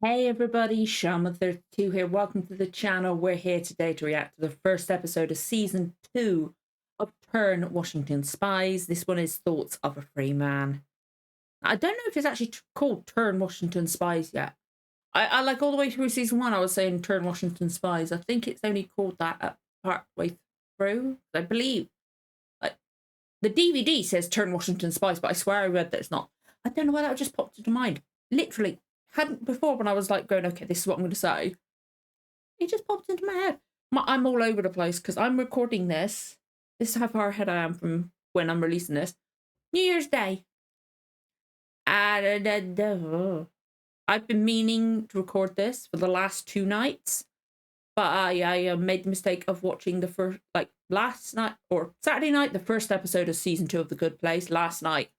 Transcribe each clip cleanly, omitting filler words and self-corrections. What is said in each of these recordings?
Hey everybody, Shama32 here. Welcome to the channel. We're here today to react to the first episode of season 2 of Turn Washington Spies. This one is Thoughts of a Free Man. I don't know if it's actually called Turn Washington Spies yet. I like all the way through season 1 I was saying Turn Washington Spies. I think it's only called that at part way through. I believe. Like, the DVD says Turn Washington Spies, but I swear I read that it's not. I don't know why that just popped into mind. Literally. Hadn't before when I was like going, okay, this is what I'm going to say. It just popped into my head. I'm all over the place because I'm recording this. This is how far ahead I am from when I'm releasing this. New Year's Day. I've been meaning to record this for the last 2 nights, but I made the mistake of watching the first, like last night or Saturday night, the first episode of season 2 of The Good Place. Last night,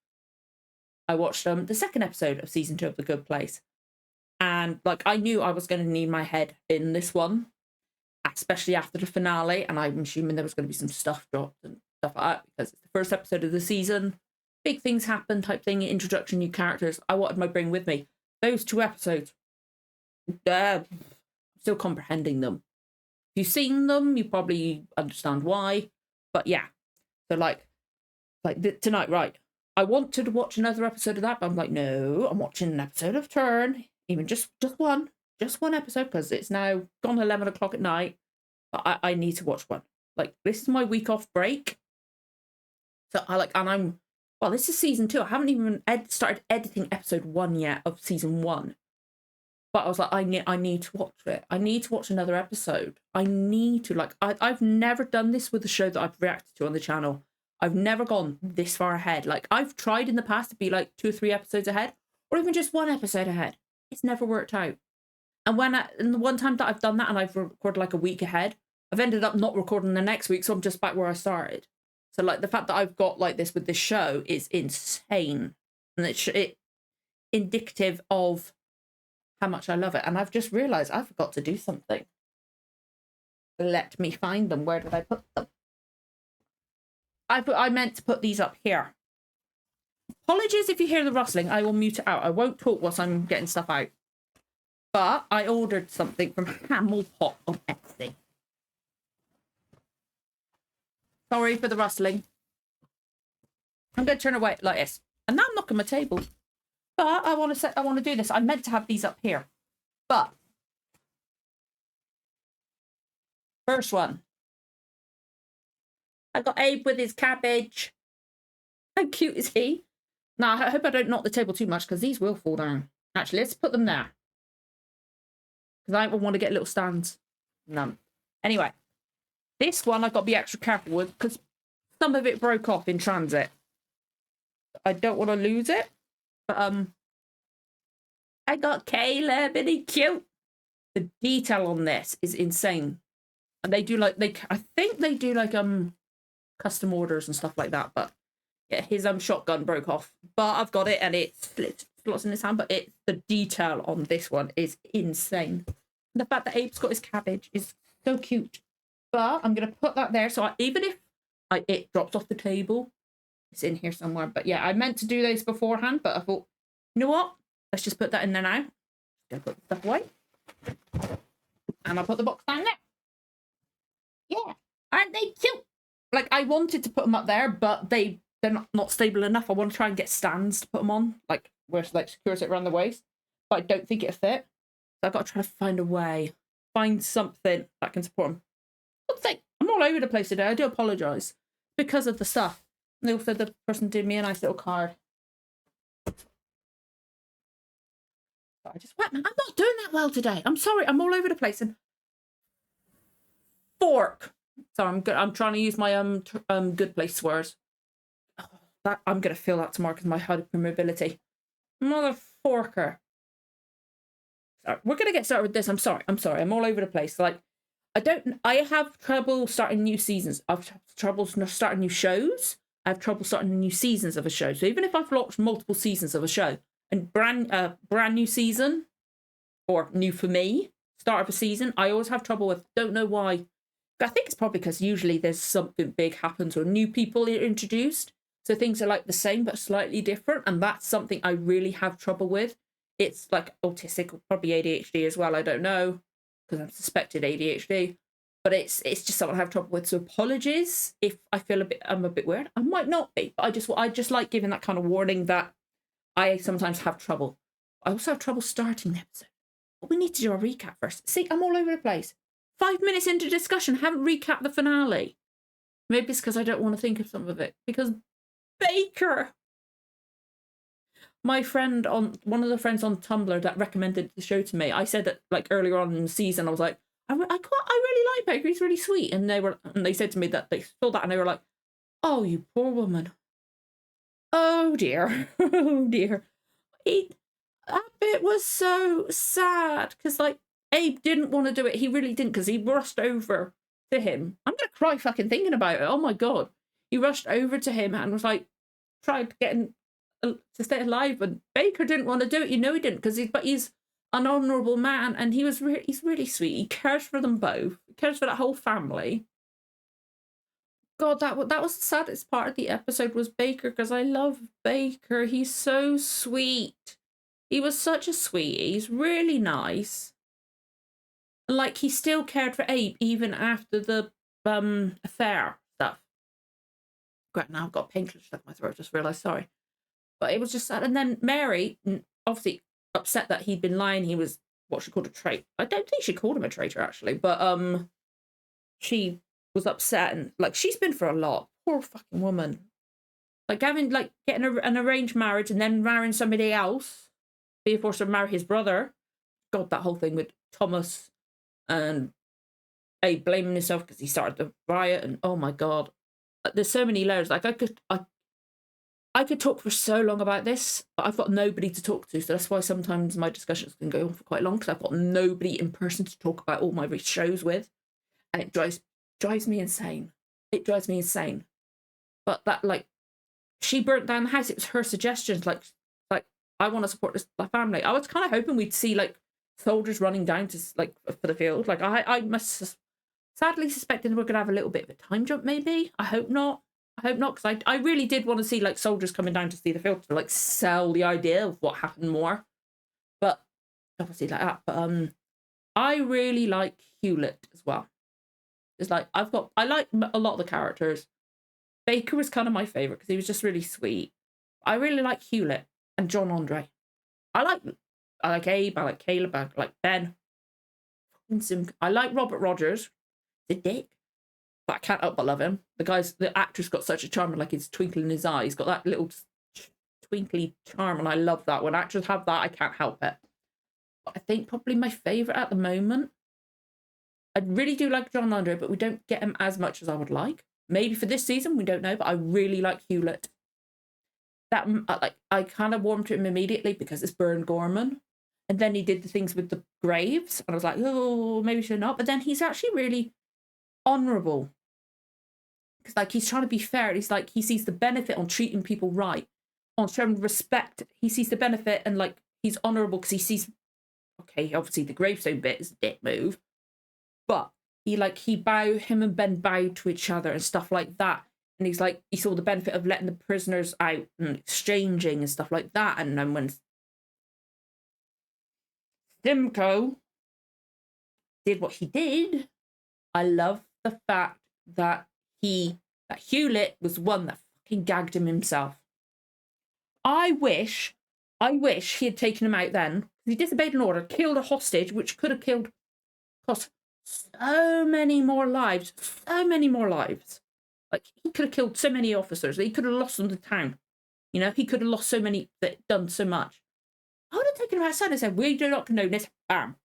I watched the second episode of season 2 of The Good Place. And like I knew I was going to need my head in this one, especially after the finale. And I'm assuming there was going to be some stuff dropped and stuff like that because it's the first episode of the season. Big things happen type thing, introduction, new characters. I wanted my brain with me. Those 2 episodes, I'm still comprehending them. If you've seen them, you probably understand why. But yeah, so like tonight, right? I wanted to watch another episode of that, but I'm like, no, I'm watching an episode of Turn. Even just one episode because it's now gone 11 o'clock at night. But I need to watch one. Like this is my week off break. So this is season 2. I haven't even started editing episode 1 yet of season 1. But I was like, I need to watch it. I need to watch another episode. I need to I've never done this with a show that I've reacted to on the channel. I've never gone this far ahead. Like I've tried in the past to be like 2 or 3 episodes ahead, or even just 1 episode ahead. It's never worked out. And and the one time that I've done that and I've recorded like a week ahead, I've ended up not recording the next week, so I'm just back where I started. So like the fact that I've got like this with this show is insane, and it's indicative of how much I love it. And I've just realized I forgot to do something. Let me find them. Where did I put them? I meant to put these up here. Apologies if you hear the rustling. I will mute it out. I won't talk whilst I'm getting stuff out. But I ordered something from Hamilpot on Etsy. Sorry for the rustling. I'm going to turn away like this. And now I'm knocking my table. But I want to do this. I meant to have these up here. But first one. I got Abe with his cabbage. How cute is he? Now, I hope I don't knock the table too much because these will fall down. Actually, let's put them there. Because I want to get little stands. None. Anyway, this one I've got to be extra careful with because some of it broke off in transit. I don't want to lose it. But, I got Caleb and he's cute. The detail on this is insane. And they do I think they do custom orders and stuff like that, but yeah, his shotgun broke off, but I've got it and it's slots in his hand. But the detail on this one is insane. The fact that Abe's got his cabbage is so cute. But I'm gonna put that there, so even if it drops off the table, it's in here somewhere. But yeah, I meant to do those beforehand, but I thought, you know what? Let's just put that in there now. Gonna put the stuff away, and I'll put the box down there. Yeah, aren't they cute? Like I wanted to put them up there, but they're not stable enough. I want to try and get stands to put them on, like where it secures it around the waist, but I don't think it'll fit. So I've got to try to find a way, find something that can support them. I'm all over the place today. I do apologise because of the stuff. And also the person did me a nice little card. But I just went, I'm not doing that well today. I'm sorry. I'm all over the place. And fork. Sorry, I'm trying to use my Good Place swears. I'm gonna feel that tomorrow because my hypermobility. Mother forker. Sorry, we're gonna get started with this. I'm sorry. I'm all over the place. Like, I have trouble starting new seasons. I've trouble starting new shows. I have trouble starting new seasons of a show. So even if I've watched multiple seasons of a show and brand new season, or new for me, start of a season, I always have trouble with. Don't know why. I think it's probably because usually there's something big happens or new people are introduced. So things are like the same but slightly different. And that's something I really have trouble with, it's like autistic or probably ADHD as well. I don't know, because I've suspected ADHD. But it's just something I have trouble with. So apologies if I feel I'm a bit weird. I might not be, but I just like giving that kind of warning that I sometimes have trouble. I also have trouble starting the episode. But we need to do a recap first. See, I'm all over the place. 5 minutes into discussion, haven't recapped the finale. Maybe it's because I don't want to think of some of it. Because Baker, my friend one of the friends on Tumblr that recommended the show to me, I said that like earlier on in the season, I was like, I really like Baker. He's really sweet. And they said to me that they saw that and they were like, oh, you poor woman. Oh dear. Oh dear. That bit was so sad because like Abe didn't want to do it. He really didn't, because he rushed over to him. I'm gonna cry fucking thinking about it. Oh my god. He rushed over to him and was like, tried getting to stay alive, and Baker didn't want to do it. You know he didn't, because he's an honourable man, and he's really sweet. He cares for them both. He cares for that whole family. God, that was the saddest part of the episode was Baker, because I love Baker. He's so sweet. He was such a sweetie. He's really nice. Like, he still cared for Abe even after the affair stuff. Great, now I've got painkillers stuck in my throat. Just realised, sorry. But it was just sad. And then Mary, obviously upset that he'd been lying. He was what she called a traitor. I don't think she called him a traitor, actually. But she was upset, and like, she's been for a lot. Poor fucking woman. Like getting an arranged marriage and then marrying somebody else, being forced to marry his brother. God, that whole thing with Thomas and Abe blaming himself because he started the riot, and oh my god, there's so many layers. Like I could talk for so long about this, but I've got nobody to talk to, so that's why sometimes my discussions can go on for quite long, because I've got nobody in person to talk about all my shows with, and it drives me insane. It drives me insane. But that, like, she burnt down the house. It was her suggestions. Like I want to support this family. I was kind of hoping we'd see like soldiers running down to like for the field. Like I must sadly suspecting we're gonna have a little bit of a time jump. Maybe I hope not. Because I really did want to see like soldiers coming down to see the field to like sell the idea of what happened more. But obviously like that. But I really like Hewlett as well. It's like I like a lot of the characters. Baker was kind of my favorite because he was just really sweet. I really like Hewlett and John Andre. I like Abe. I like Caleb. I like Ben. I like Robert Rogers. The dick. But I can't help but love him. The actor's got such a charm, like his twinkle in his eye. He's got that little twinkly charm, and I love that. When actors have that, I can't help it. But I think probably my favourite at the moment, I really do like John Andre, but we don't get him as much as I would like. Maybe for this season, we don't know, but I really like Hewlett. That I kind of warmed to him immediately because it's Bern Gorman. And then he did the things with the graves, and I was like, oh, maybe should not. But then he's actually really honourable. Because like he's trying to be fair. He's like, he sees the benefit on treating people right, on showing respect. He sees the benefit, and like he's honourable because he sees, okay, obviously the gravestone bit is a dick move, but him and Ben bow to each other and stuff like that. And he's like, he saw the benefit of letting the prisoners out and exchanging and stuff like that. And then when Simcoe did what he did, I love the fact that Hewlett was one that fucking gagged him himself. I wish he had taken him out then. He disobeyed an order, killed a hostage, which could have cost so many more lives. Like, he could have killed so many officers. He could have lost them to town. You know, he could have lost so many, done so much. I would have taken him outside and said, we do not condone this. Bam.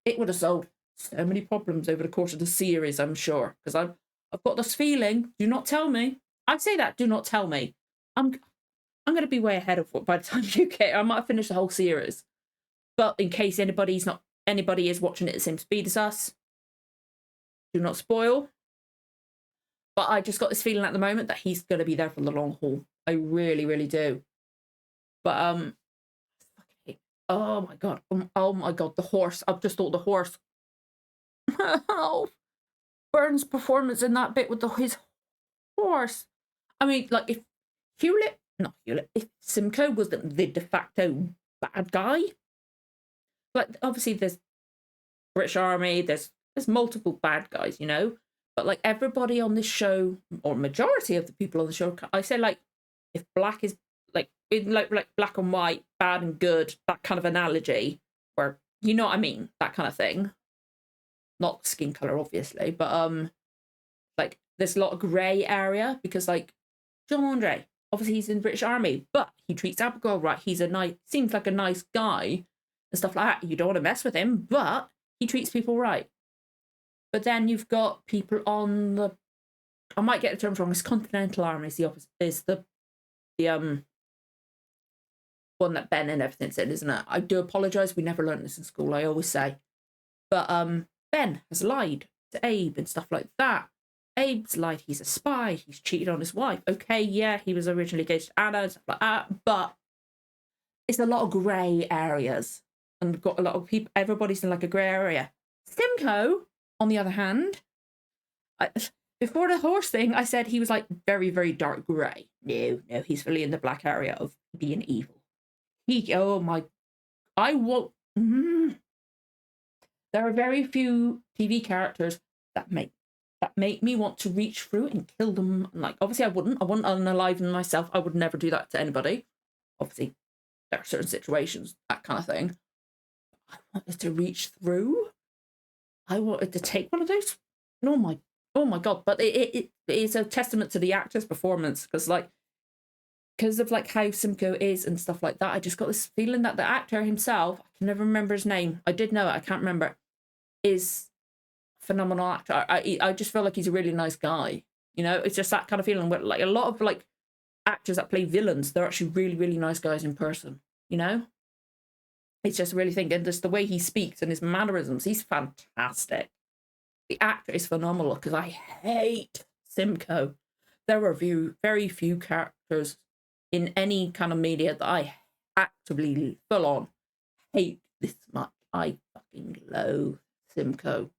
It would have solved so many problems over the course of the series, I'm sure. Because I've got this feeling, do not tell me. I say that, do not tell me. I'm going to be way ahead of what by the time you get. I might have finished the whole series. But in case anybody is watching at the same speed as us, do not spoil. But I just got this feeling at the moment that he's going to be there for the long haul. I really, really do. But oh my god, the horse. I've just thought the horse. Burns' performance in that bit with his horse. I mean, like if Simcoe was the de facto bad guy. Like, obviously, there's British Army, there's multiple bad guys, you know? But, like, everybody on this show, or majority of the people on the show, I say, like, if black is, like, in, like black and white, bad and good, that kind of analogy, where, you know what I mean? That kind of thing. Not skin color, obviously, but, like, there's a lot of grey area, because, like, John Andre, obviously he's in the British Army, but he treats Abigail right. He's seems like a nice guy and stuff like that. You don't want to mess with him, but he treats people right. But then you've got people on the, I might get the terms wrong, it's Continental Army is the opposite, is the one that Ben and everything's in, isn't it? I do apologise, we never learned this in school, I always say. But Ben has lied to Abe and stuff like that. Abe's lied, he's a spy, he's cheated on his wife. Okay, yeah, he was originally engaged to Anna and stuff like that, but it's a lot of grey areas. And we've got a lot of people, everybody's in like a grey area. Simcoe, on the other hand, before the horse thing, I said he was like very, very dark grey. No, he's fully in the black area of being evil. Oh my, there are very few TV characters that make me want to reach through and kill them. Like, obviously I wouldn't unalive myself. I would never do that to anybody. Obviously, there are certain situations, that kind of thing. I wanted to reach through. I wanted to take one of those. Oh my God. But it is a testament to the actor's performance, because of like how Simcoe is and stuff like that. I just got this feeling that the actor himself, I can never remember his name. I did know it, I can't remember. Is a phenomenal actor. I just feel like he's a really nice guy. You know, it's just that kind of feeling where, like, a lot of like actors that play villains, they're actually really, really nice guys in person. You know, it's just really thinking just the way he speaks and his mannerisms. He's fantastic. The actor is phenomenal, because I hate Simcoe. There are very few characters in any kind of media that I actively full on hate this much. I fucking loathe Simcoe.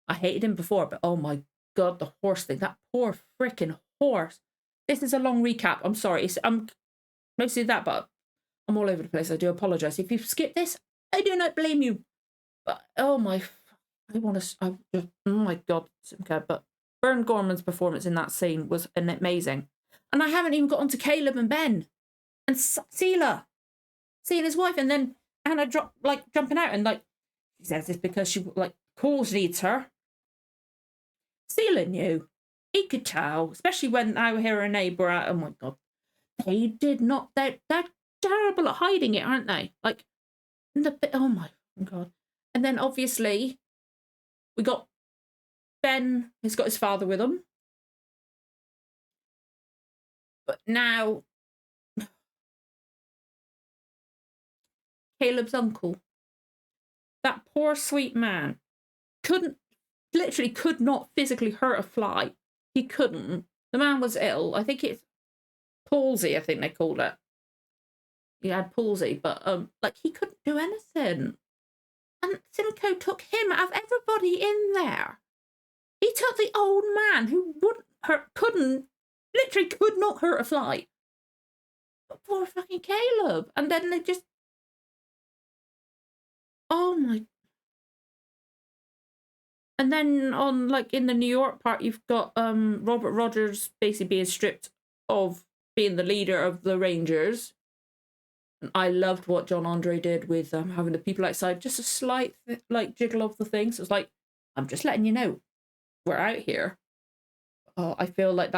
I hated him before, but oh my God, the horse thing, that poor freaking horse. This is a long recap. I'm sorry. I'm mostly that, but I'm all over the place. I do apologize. If you've skipped this, I do not blame you. But oh my, oh my God, Simcoe. But Vern Gorman's performance in that scene was amazing. And I haven't even got onto Caleb and Ben and Seela, Seela's wife, and then Anna jumping out, and like she says it's because she like Cause needs her. Seela knew. He could tell, especially when I hear her neighbour out. Oh my God, they did not. They're terrible at hiding it, aren't they? Like oh my God. And then obviously we got Ben has got his father with him. But now Caleb's uncle, that poor sweet man, literally could not physically hurt a fly. He couldn't. The man was ill. I think it's palsy, I think they called it. He had palsy, but like he couldn't do anything. And Simcoe took him out of everybody in there. He took the old man who literally could not hurt a fly. But poor fucking Caleb. And then they just, oh my. And then on like in the New York part, you've got Robert Rogers basically being stripped of being the leader of the Rangers. And I loved what John Andre did with having the people outside, just a slight like jiggle of the thing. So it's like, I'm just letting you know, we're out here. Oh, I feel like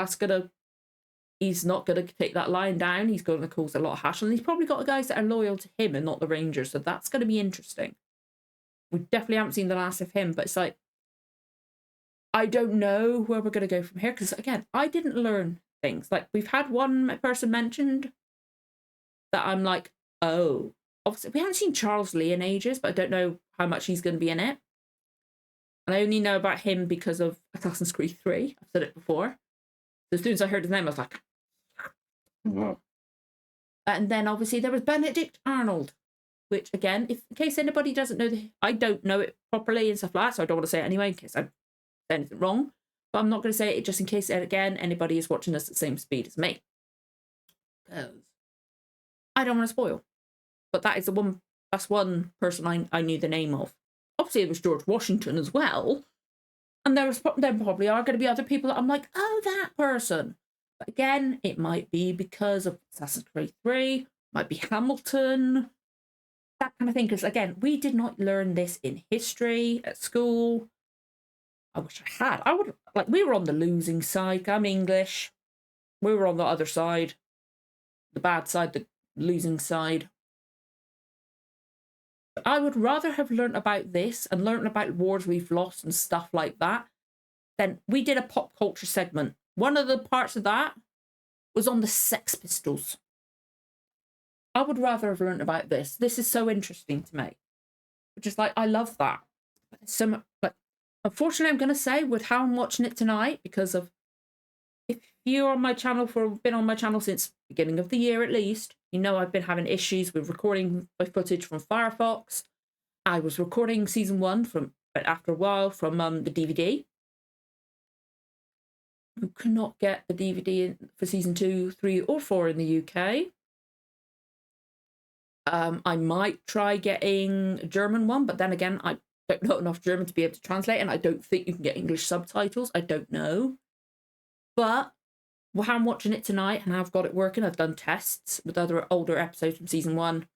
he's not gonna take that line down. He's gonna cause a lot of hassle, and he's probably got guys that are loyal to him and not the Rangers. So that's gonna be interesting. We definitely haven't seen the last of him, but it's like, I don't know where we're gonna go from here, because again, I didn't learn things. Like, we've had one person mentioned that I'm like, oh, obviously we haven't seen Charles Lee in ages, but I don't know how much he's going to be in it. And I only know about him because of Assassin's Creed 3. I've said it before. So as soon as I heard his name, I was like, and then obviously there was Benedict Arnold, which again, in case anybody doesn't know, I don't know it properly and stuff like that, so I don't want to say it anyway in case I say anything wrong. But I'm not going to say it just in case, again, anybody is watching us at the same speed as me. Because I don't want to spoil. but that is the one. That's one person I knew the name of. Obviously, there was George Washington as well, and there probably are going to be other people that I'm like, oh, that person. But again, it might be because of Assassin's Creed 3, might be Hamilton, that kind of thing. Because again, we did not learn this in history at school. I wish I had. I would like. We were on the losing side. I'm English. We were on the other side, the bad side, the losing side. But I would rather have learned about this and learned about wars we've lost and stuff like that. Then we did a pop culture segment. One of the parts of that was on the Sex Pistols. I would rather have learned about this. This is so interesting to me. Just like, I love that. But unfortunately, I'm going to say with how I'm watching it tonight, because of, if you're on my channel been on my channel since beginning of the year at least, you know I've been having issues with recording my footage from Firefox. I was recording season 1 but after a while from the DVD. We could not get the DVD for season 2, 3, or 4 in the UK. I might try getting a German one, but then again, I don't know enough German to be able to translate, and I don't think you can get English subtitles. I don't know. But while I'm watching it tonight and I've got it working, I've done tests with other older episodes from season 1.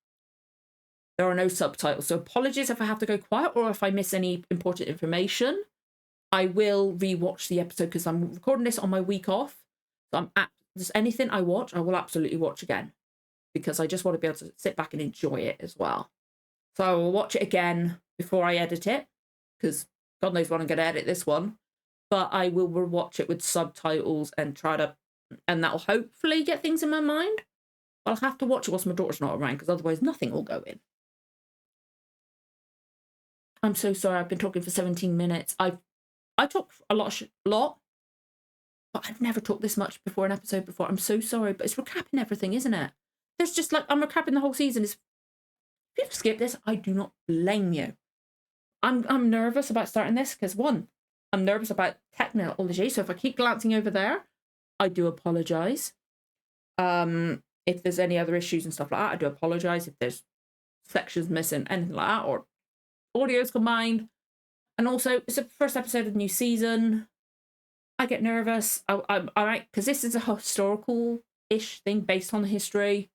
There are no subtitles, so apologies if I have to go quiet or if I miss any important information. I will rewatch the episode because I'm recording this on my week off. So just anything I watch, I will absolutely watch again, because I just want to be able to sit back and enjoy it as well. So I will watch it again before I edit it, because God knows when I'm going to edit this one. But I will watch it with subtitles and and that'll hopefully get things in my mind. I'll have to watch it whilst my daughter's not around, because otherwise nothing will go in. I'm so sorry, I've been talking for 17 minutes. I talk a lot, but I've never talked this much before an episode before. I'm so sorry, but it's recapping everything, isn't it? There's just like, I'm recapping the whole season. If you skip this, I do not blame you. I'm nervous about starting this because, one, I'm nervous about technology. So if I keep glancing over there, I do apologise. If there's any other issues and stuff like that, I do apologise. If there's sections missing, anything like that, or audio's combined. And also, it's the first episode of the new season. I get nervous. I because this is a historical-ish thing based on history.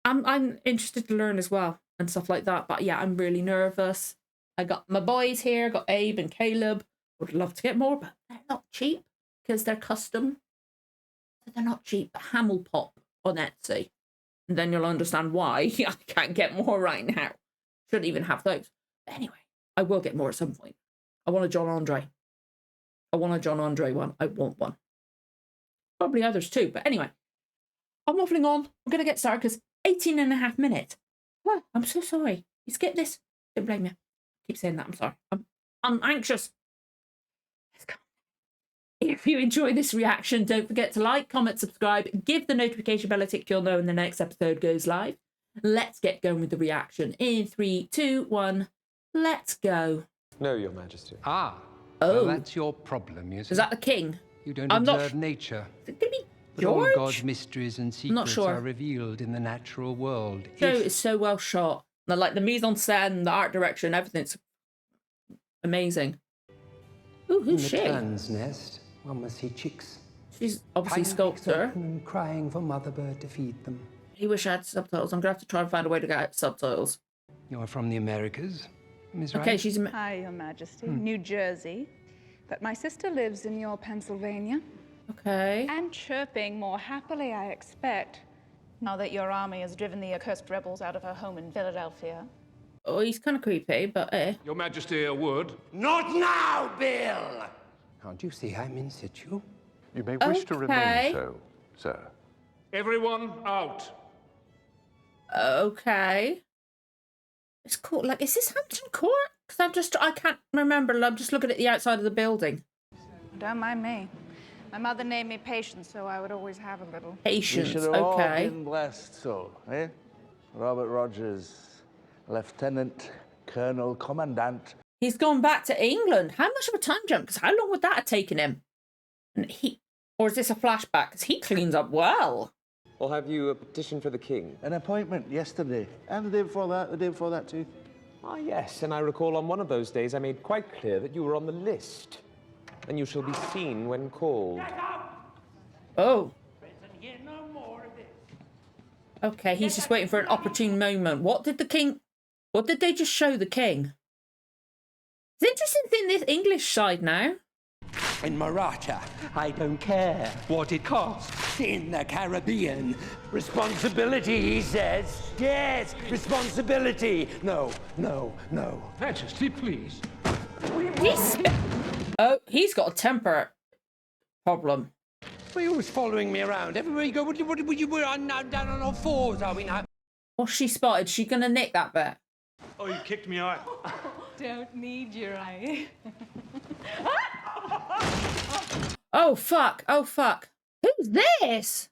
I'm interested to learn as well and stuff like that. But yeah, I'm really nervous. I got my boys here. Got Abe and Caleb. Would love to get more, but they're not cheap because they're custom. So they're not cheap. But Hamel Pop on Etsy, and then you'll understand why I can't get more right now. Shouldn't even have those. But anyway, I will get more at some point. I want a John Andre. I want a John Andre one. I want one. Probably others too. But anyway, I'm waffling on. I'm going to get started because 18 and a half minutes. Well, I'm so sorry. You skipped this. Don't blame me. I keep saying that. I'm sorry. I'm anxious. Let's go. If you enjoy this reaction, don't forget to like, comment, subscribe, give the notification bell a tick. You'll know when the next episode goes live. Let's get going with the reaction. In 3, 2, 1, let's go. No, Your Majesty. Ah. Oh. Well, that's your problem, you see. Is that the king? You don't observe nature. Is it going to be But all of George? God's mysteries and secrets are revealed in the natural world. The show is so well shot. Like the mise en scène, the art direction, everything's amazing. Ooh, who's she? In the tern's nest, one must see chicks. She's obviously a sculptor. And crying for mother bird to feed them. I wish I had subtitles. I'm going to have to try and find a way to get subtitles. You're from the Americas, Miss Wright? Okay, she's... Hi, Your Majesty. New Jersey. But my sister lives in your Pennsylvania. Okay. And chirping more happily, I expect, now that your army has driven the accursed rebels out of her home in Philadelphia. Oh, he's kind of creepy, but Your Majesty, a word. Not now, Bill! Can't you see I'm in situ? You may wish to remain so, sir. Everyone out. Okay. It's cool. Like, is this Hampton Court? Because I can't remember. I'm just looking at the outside of the building. Don't mind me. My mother named me Patience, so I would always have a little. Patience, We should have all okay. been blessed, so, eh? Robert Rogers, Lieutenant Colonel Commandant. He's gone back to England. How much of a time jump? Because how long would that have taken him? And or is this a flashback? Because he cleans up well. Or have you a petition for the king? An appointment yesterday, and the day before that too. Ah, yes, and I recall on one of those days I made quite clear that you were on the list. And you shall be seen when called. Oh. Okay, he's just waiting for an opportune moment. What did they just show the king? It's interesting seeing this English side now. In Maratha, I don't care what it costs. In the Caribbean, responsibility, he says. Yes, responsibility. No. Majesty, please. He's got a temper problem. Why are you always following me around? Everywhere you go, we're down on all fours, are we now? What's she spotted? She gonna nick that bit? Oh, you kicked me out. Don't need your eye. Oh, fuck. Who's this?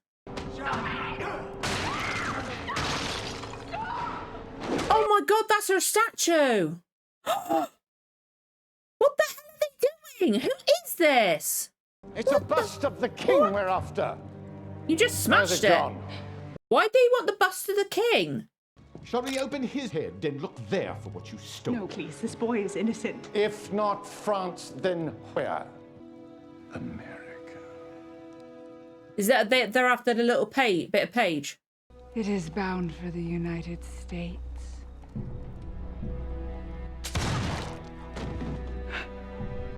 Oh my god, that's her statue. What the hell are they doing? Who is this? It's a bust of the king we're after. You just smashed it. Gone? Why do you want the bust of the king? Shall we open his head, then look there for what you stole? No, please, this boy is innocent. If not France, then where? America. Is that they're after the little bit of page? It is bound for the United States.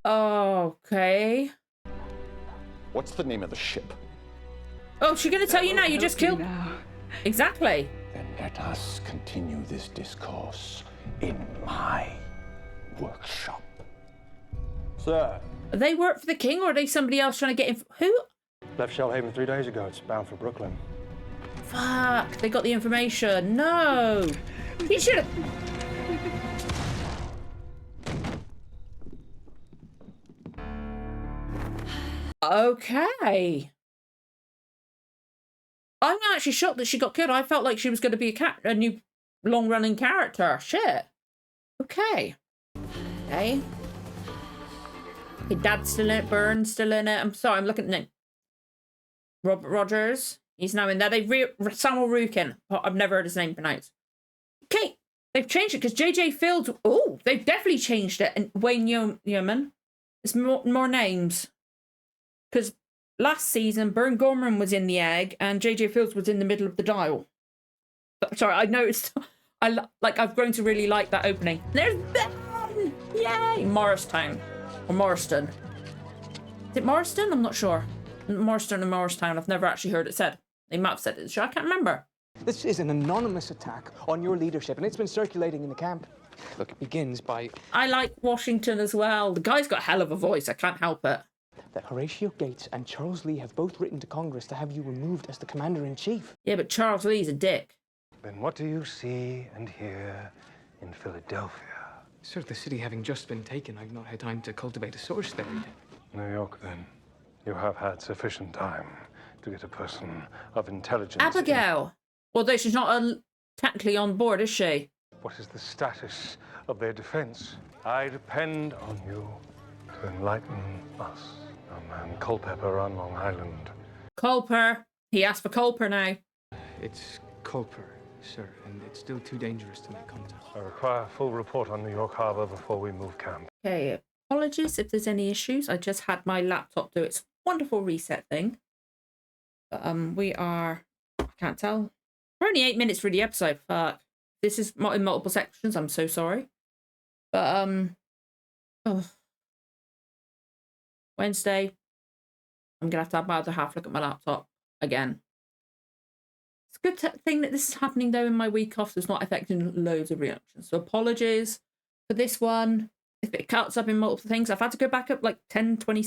Okay. What's the name of the ship? Oh, she's gonna tell you now. You just killed. Now. Exactly. Then let us continue this discourse in my workshop. Sir. They work for the king, or are they somebody else trying to get in? Who? Left Shellhaven 3 days ago. It's bound for Brooklyn. Fuck! They got the information. No. He should have. Okay. I'm actually shocked that she got killed. I felt like she was going to be a new long-running character. Shit. Okay. Okay. Okay, Dad's still in it. Burns still in it. I'm sorry, I'm looking at the name. Robert Rogers. He's now in there. Samuel Rukin. I've never heard his name pronounced. Okay. They've changed it because J.J. Fields. Oh, they've definitely changed it. And Wayne Yeoman. It's more names. Because last season, Bern Gorman was in the egg and J.J. Fields was in the middle of the dial. Sorry, I noticed. I've grown to really like that opening. There's Ben! Yay! Morristown. Or Morriston. Is it Morriston? I'm not sure. Morriston and Morristown. I've never actually heard it said. They might have said it. Sure, I can't remember. This is an anonymous attack on your leadership, and it's been circulating in the camp. Look, it begins by... I like Washington as well. The guy's got a hell of a voice. I can't help it. That Horatio Gates and Charles Lee have both written to Congress to have you removed as the commander-in-chief. Yeah, but Charles Lee's a dick. Then what do you see and hear in Philadelphia? Sir, the city having just been taken, I've not had time to cultivate a source there yet. New York, then. You have had sufficient time to get a person of intelligence... Abigail! Although she's not technically on board, is she? What is the status of their defense? I depend on you to enlighten us. A man Culpeper on Long Island. Culper. He asked for Culper now. It's Culper, sir, and it's still too dangerous to make contact. I require a full report on New York Harbor before we move camp. Okay, apologies if there's any issues. I just had my laptop do its wonderful reset thing. But we are... I can't tell. We're only 8 minutes through the episode. Fuck. This is in multiple sections. I'm so sorry. But, oh. Wednesday. I'm going to have my other half look at my laptop again. It's a good thing that this is happening, though, in my week off. So it's not affecting loads of reactions. So apologies for this one. If it cuts up in multiple things, I've had to go back up like 20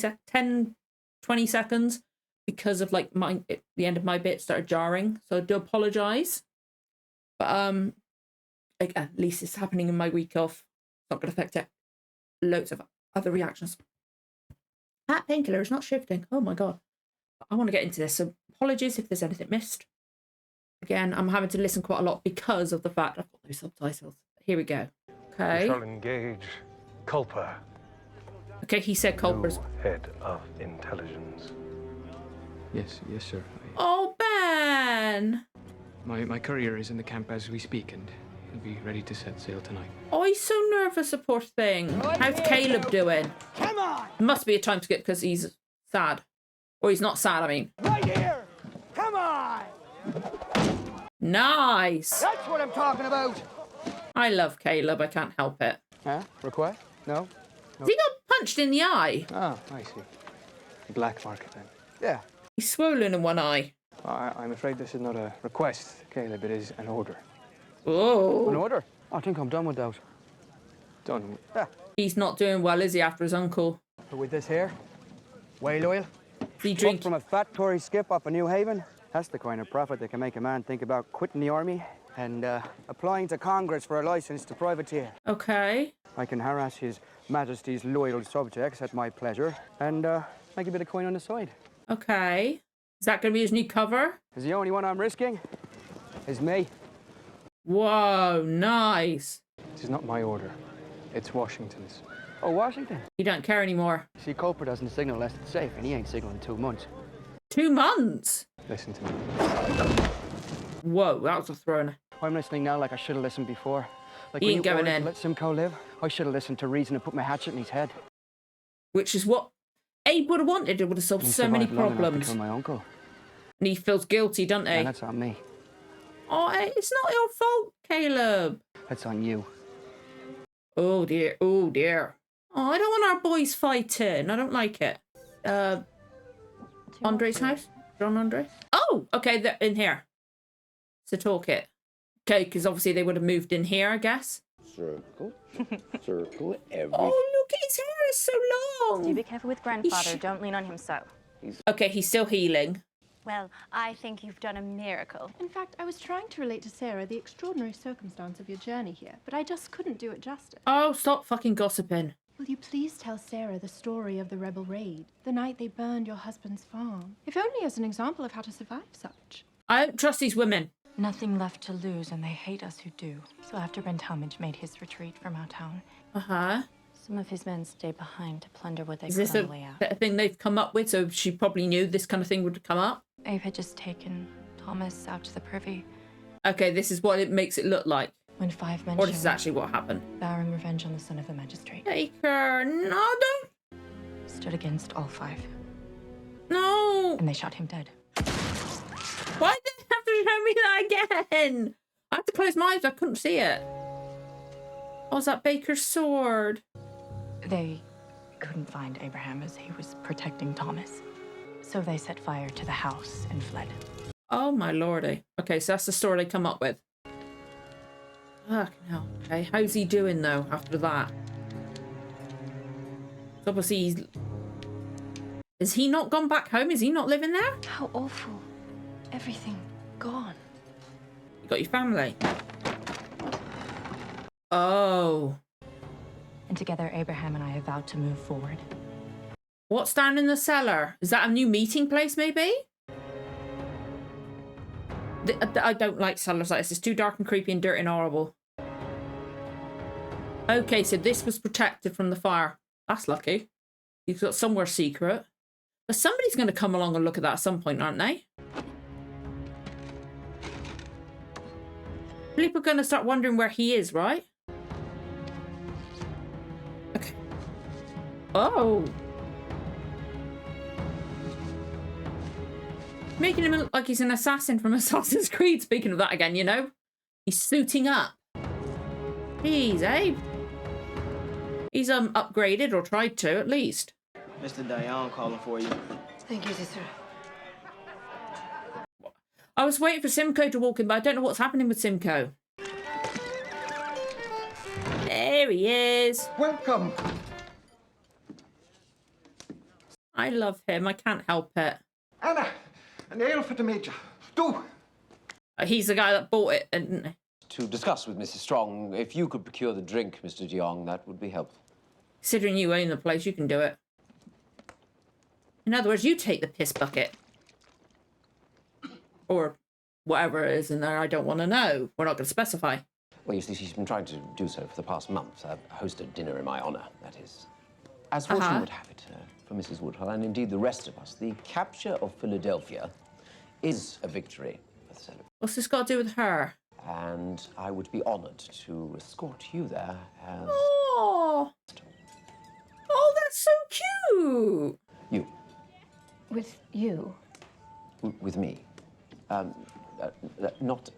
seconds because of like the end of my bit started jarring. So I do apologize. But at least it's happening in my week off. It's not going to affect it. Loads of other reactions. That painkiller is not shifting. Oh my god. I want to get into this. So apologies if there's anything missed. Again, I'm having to listen quite a lot because of the fact I've got no subtitles. Here we go. Okay. We shall engage Culper. Okay, he said Culper's head of intelligence. Yes, sir. Oh, Ben! then? My courier is in the camp as we speak, and he'll be ready to set sail tonight. Oh, he's so nervous, the poor thing. How's Caleb doing? Come on! It must be a time skip because he's sad. Or he's not sad, I mean. Right here! Come on! Nice! That's what I'm talking about! I love Caleb, I can't help it. Huh? Request? No? He got punched in the eye. Oh, I see. Black market then. Yeah. He's swollen in one eye. I'm afraid this is not a request, Caleb. It is an order. Oh. An order? I think I'm done with those. Done? Yeah. He's not doing well, is he, after his uncle? But with this here, whale oil. He drink from a fat Tory skip off of New Haven. That's the kind of profit that can make a man think about quitting the army and applying to Congress for a license to privateer. Okay. I can harass His Majesty's loyal subjects at my pleasure and make a bit of coin on the side. Okay. Is that going to be his new cover? Is the only one I'm risking is me. Whoa, nice. This is not my order. It's Washington's. Oh, Washington? You don't care anymore. See, Culper doesn't signal less it's safe, and he ain't signaling 2 months. 2 months? Listen to me. Whoa, that was a thrown. I'm listening now like I should have listened before. Like He when ain't you going ordered in. to let Simcoe live, I should have listened to reason and put my hatchet in his head. Which is what Abe would have wanted. It would have solved He so many survived long enough to problems. kill my uncle. And he feels guilty, doesn't he? And that's on me. Oh, it's not your fault, Caleb. That's on you. Oh, dear. Oh, dear. Oh, I don't want our boys fighting. I don't like it. Andre's house? John Andre? Oh, okay, they're in here. To talk it. Okay, because obviously they would have moved in here, I guess. Circle, circle, every... Oh, look, his hair is so long. Do be careful with grandfather. Don't lean on him so. Okay, he's still healing. Well, I think you've done a miracle. In fact, I was trying to relate to Sarah the extraordinary circumstance of your journey here, but I just couldn't do it justice. Oh, stop fucking gossiping. Will you please tell Sarah the story of the rebel raid, the night they burned your husband's farm, if only as an example of how to survive such? I don't trust these women. Nothing left to lose, and they hate us who do. So after Ben Talmadge made his retreat from our town, some of his men stayed behind to plunder what they Is could this on the way out. a thing they've come up with? So she probably knew this kind of thing would come up. Abe had just taken Thomas out to the privy. Okay, this is what it makes it look like. When 5 men Or this showed is actually what happened. vowing revenge on the son of the magistrate. Baker, no, don't. Stood against all 5. No. And they shot him dead. Why did they have to show me that again? I had to close my eyes. I couldn't see it. Oh, was that Baker's sword? They couldn't find Abraham as he was protecting Thomas. So they set fire to the house and fled. Oh, my lordy. Okay, so that's the story they come up with. Fucking hell. Okay, how's he doing, though, after that? So obviously he's... Has he not gone back home? Is he not living there? How awful. Everything gone. You got your family. Oh. And together, Abraham and I have vowed to move forward. What's down in the cellar? Is that a new meeting place, maybe? I don't like cellars like this. It's too dark and creepy and dirty and horrible. Okay, so this was protected from the fire. That's lucky. You've got somewhere secret. But somebody's going to come along and look at that at some point, aren't they? People are going to start wondering where he is, right? Okay. Oh. Making him look like he's an assassin from Assassin's Creed. Speaking of that again, you know? He's suiting up. Jeez, Abe. He's upgraded, or tried to, at least. Mr. Dion calling for you. Thank you, sister. I was waiting for Simcoe to walk in, but I don't know what's happening with Simcoe. There he is. Welcome. I love him. I can't help it. Anna, an ale for the Major. Do. He's the guy that bought it, didn't he? To discuss with Mrs. Strong, if you could procure the drink, Mr. de Jong, that would be helpful. Considering you own the place, you can do it. In other words, you take the piss bucket. Or whatever it is in there, I don't want to know. We're not going to specify. Well, you see, she's been trying to do so for the past month. Host a dinner in my honour, that is. As fortune would have it, for Mrs. Woodhull, and indeed the rest of us, the capture of Philadelphia is a victory for the celebration. What's this got to do with her? And I would be honored to escort you there as... Oh! Oh, that's so cute! You. With you? With me. Not...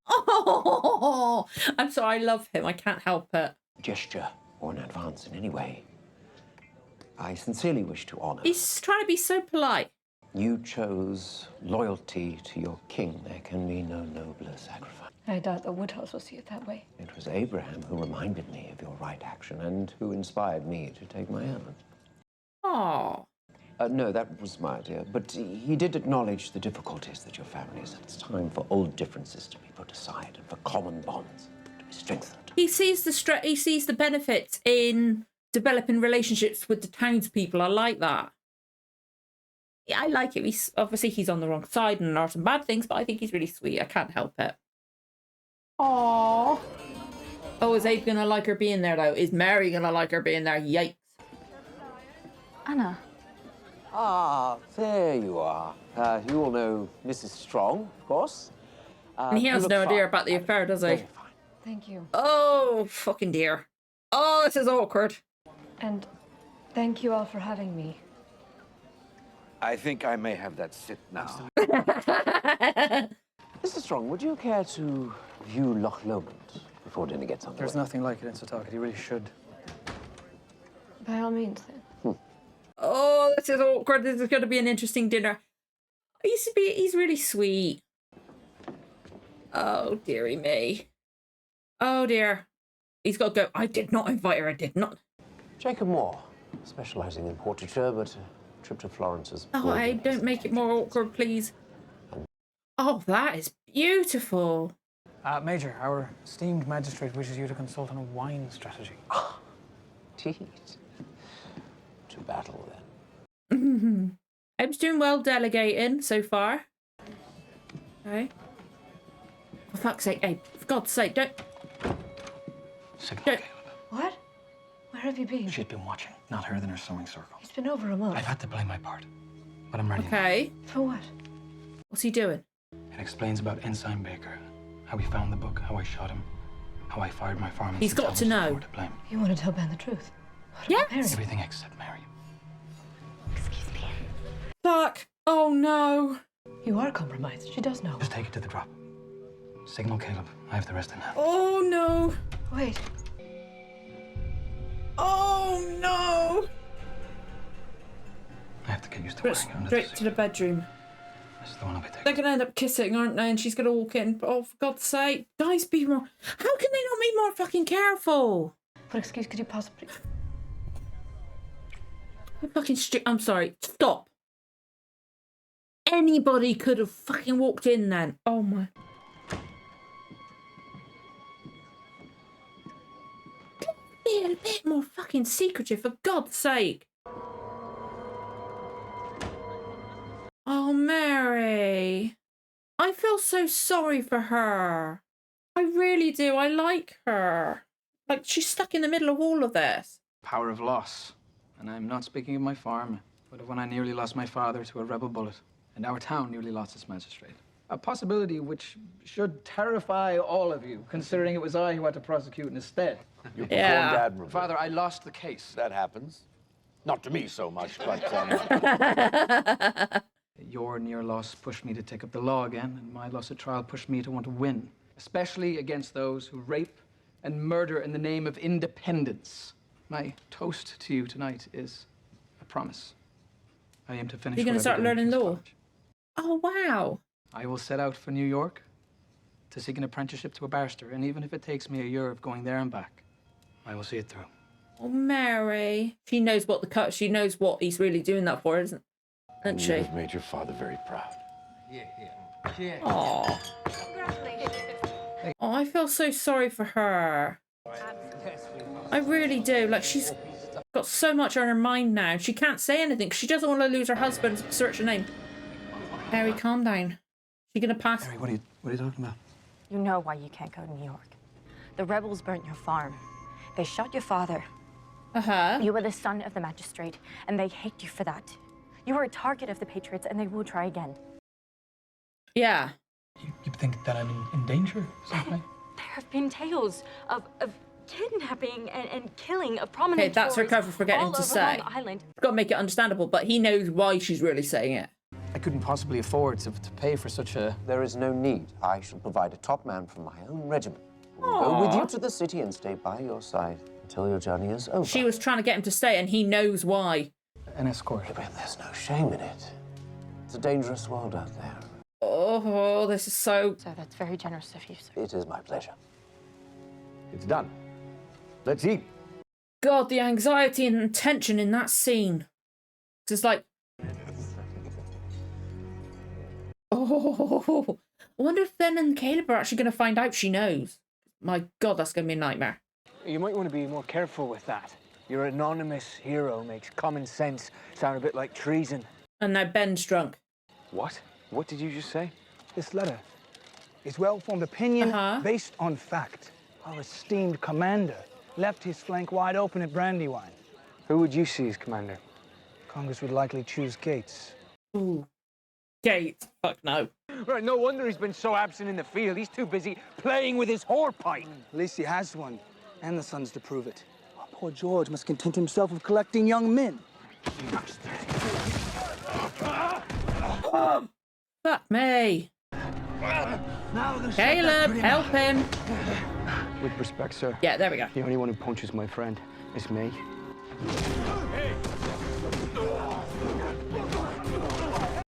Oh! I'm sorry, I love him. I can't help it. Gesture or an advance in any way. I sincerely wish to honor... He's trying to be so polite. You chose loyalty to your king. There can be no nobler sacrifice. I doubt the Woodhouse will see it that way. It was Abraham who reminded me of your right action and who inspired me to take my own. Oh. No, that was my idea. But he did acknowledge the difficulties that your family has. It's time for old differences to be put aside and for common bonds to be strengthened. He sees the benefits in developing relationships with the townspeople. I like that. Yeah, I like it. He's on the wrong side and there are some bad things, but I think he's really sweet. I can't help it. Aww. Oh, is Abe gonna like her being there though? Is Mary gonna like her being there? Yikes. Anna. Ah, there you are. You all know Mrs. Strong, of course. And he has no idea about the affair, does he? Thank you. Oh, fucking dear. Oh, this is awkward. And thank you all for having me. I think I may have that sit now. Mr. Strong, would you care to view Loch Lomond before dinner gets underway? There's nothing like it in Setauket. You really should. By all means, then. Oh, this is awkward. This is going to be an interesting dinner. He's really sweet. Oh, dearie me. Oh, dear. He's got to go. I did not invite her. I did not. Jacob Moore, specializing in portraiture, but a trip to Florence is... Oh, I don't make it more awkward, please. Oh, that is beautiful. Major, our esteemed magistrate wishes you to consult on a wine strategy. Indeed. To battle, then. I'm doing well delegating so far. Okay. For fuck's sake, Abe. For God's sake, don't... Signal. What? Where have you been? She'd been watching, not her in her sewing circle. It's been over a month. I've had to play my part, but I'm ready. Okay. For what? What's he doing? It explains about Ensign Baker, how he found the book, how I shot him, how I fired my farm. He's got to know. You want to tell Ben the truth? Yes. Everything except Mary. Excuse me. Fuck. Oh, no. You are compromised. She does know. Just take it to the drop. Signal Caleb. I have the rest in hand. Oh, no. Wait. Oh, no. I have to get used to wearing under Straight to the bedroom. This is the one I'll be taking. They're going to end up kissing, aren't they? And she's going to walk in. Oh, for God's sake. Guys, be more... How can they not be more fucking careful? What excuse could you possibly... I'm sorry. Stop. Anybody could have fucking walked in then. Oh, my... Be a bit more fucking secretive, for God's sake. Oh, Mary. I feel so sorry for her. I really do. I like her. Like, she's stuck in the middle of all of this. Power of loss. And I'm not speaking of my farm, but of when I nearly lost my father to a rebel bullet, and our town nearly lost its magistrate. A possibility which should terrify all of you, considering it was I who had to prosecute in his stead. You performed admirably. Father, I lost the case. That happens. Not to me so much, but... Your near loss pushed me to take up the law again, and my loss at trial pushed me to want to win, especially against those who rape and murder in the name of independence. My toast to you tonight is a promise. I aim to finish. You're going to start learning law? Oh, wow. I will set out for New York to seek an apprenticeship to a barrister, and even if it takes me a year of going there and back, I will see it through. Oh, Mary. She knows what the cut. She knows what he's really doing that for, isn't she? You have made your father very proud. Yeah. Oh. Oh, I feel so sorry for her. I really do. Like, she's got so much on her mind now. She can't say anything because she doesn't want to lose her husband's search name. Mary, calm down. She gonna pass? Mary, what are you talking about? You know why you can't go to New York. The rebels burnt your farm. They shot your father. You were the son of the magistrate, and they hate you for that. You were a target of the Patriots, and they will try again. Yeah. You think that I'm in danger? Something? There have been tales of kidnapping and killing of prominent Okay, that's her tourists cover for forgetting all to over say. Long Island. Got to make it understandable, but he knows why she's really saying it. I couldn't possibly afford to pay for such a... There is no need. I shall provide a top man from my own regiment who will go with you to the city and stay by your side until your journey is over. She was trying to get him to stay, and he knows why. An escort. But there's no shame in it. It's a dangerous world out there. Oh, this is so... So that's very generous of you, sir. It is my pleasure. It's done. Let's eat. God, the anxiety and tension in that scene. It's like... Oh, I wonder if Ben and Caleb are actually going to find out she knows. My God, that's going to be a nightmare. You might want to be more careful with that. Your anonymous hero makes common sense sound a bit like treason. And now Ben's drunk. What? What did you just say? This letter is well-formed opinion based on fact. Our esteemed commander left his flank wide open at Brandywine. Who would you see as commander? Congress would likely choose Gates. Ooh. Gates? Fuck no. Right, no wonder he's been so absent in the field. He's too busy playing with his horpipe. At least he has one, and the sons to prove it. While poor George must content himself with collecting young men. Fuck me. Caleb, help him. With respect, sir. Yeah, there we go. The only one who punches my friend is me.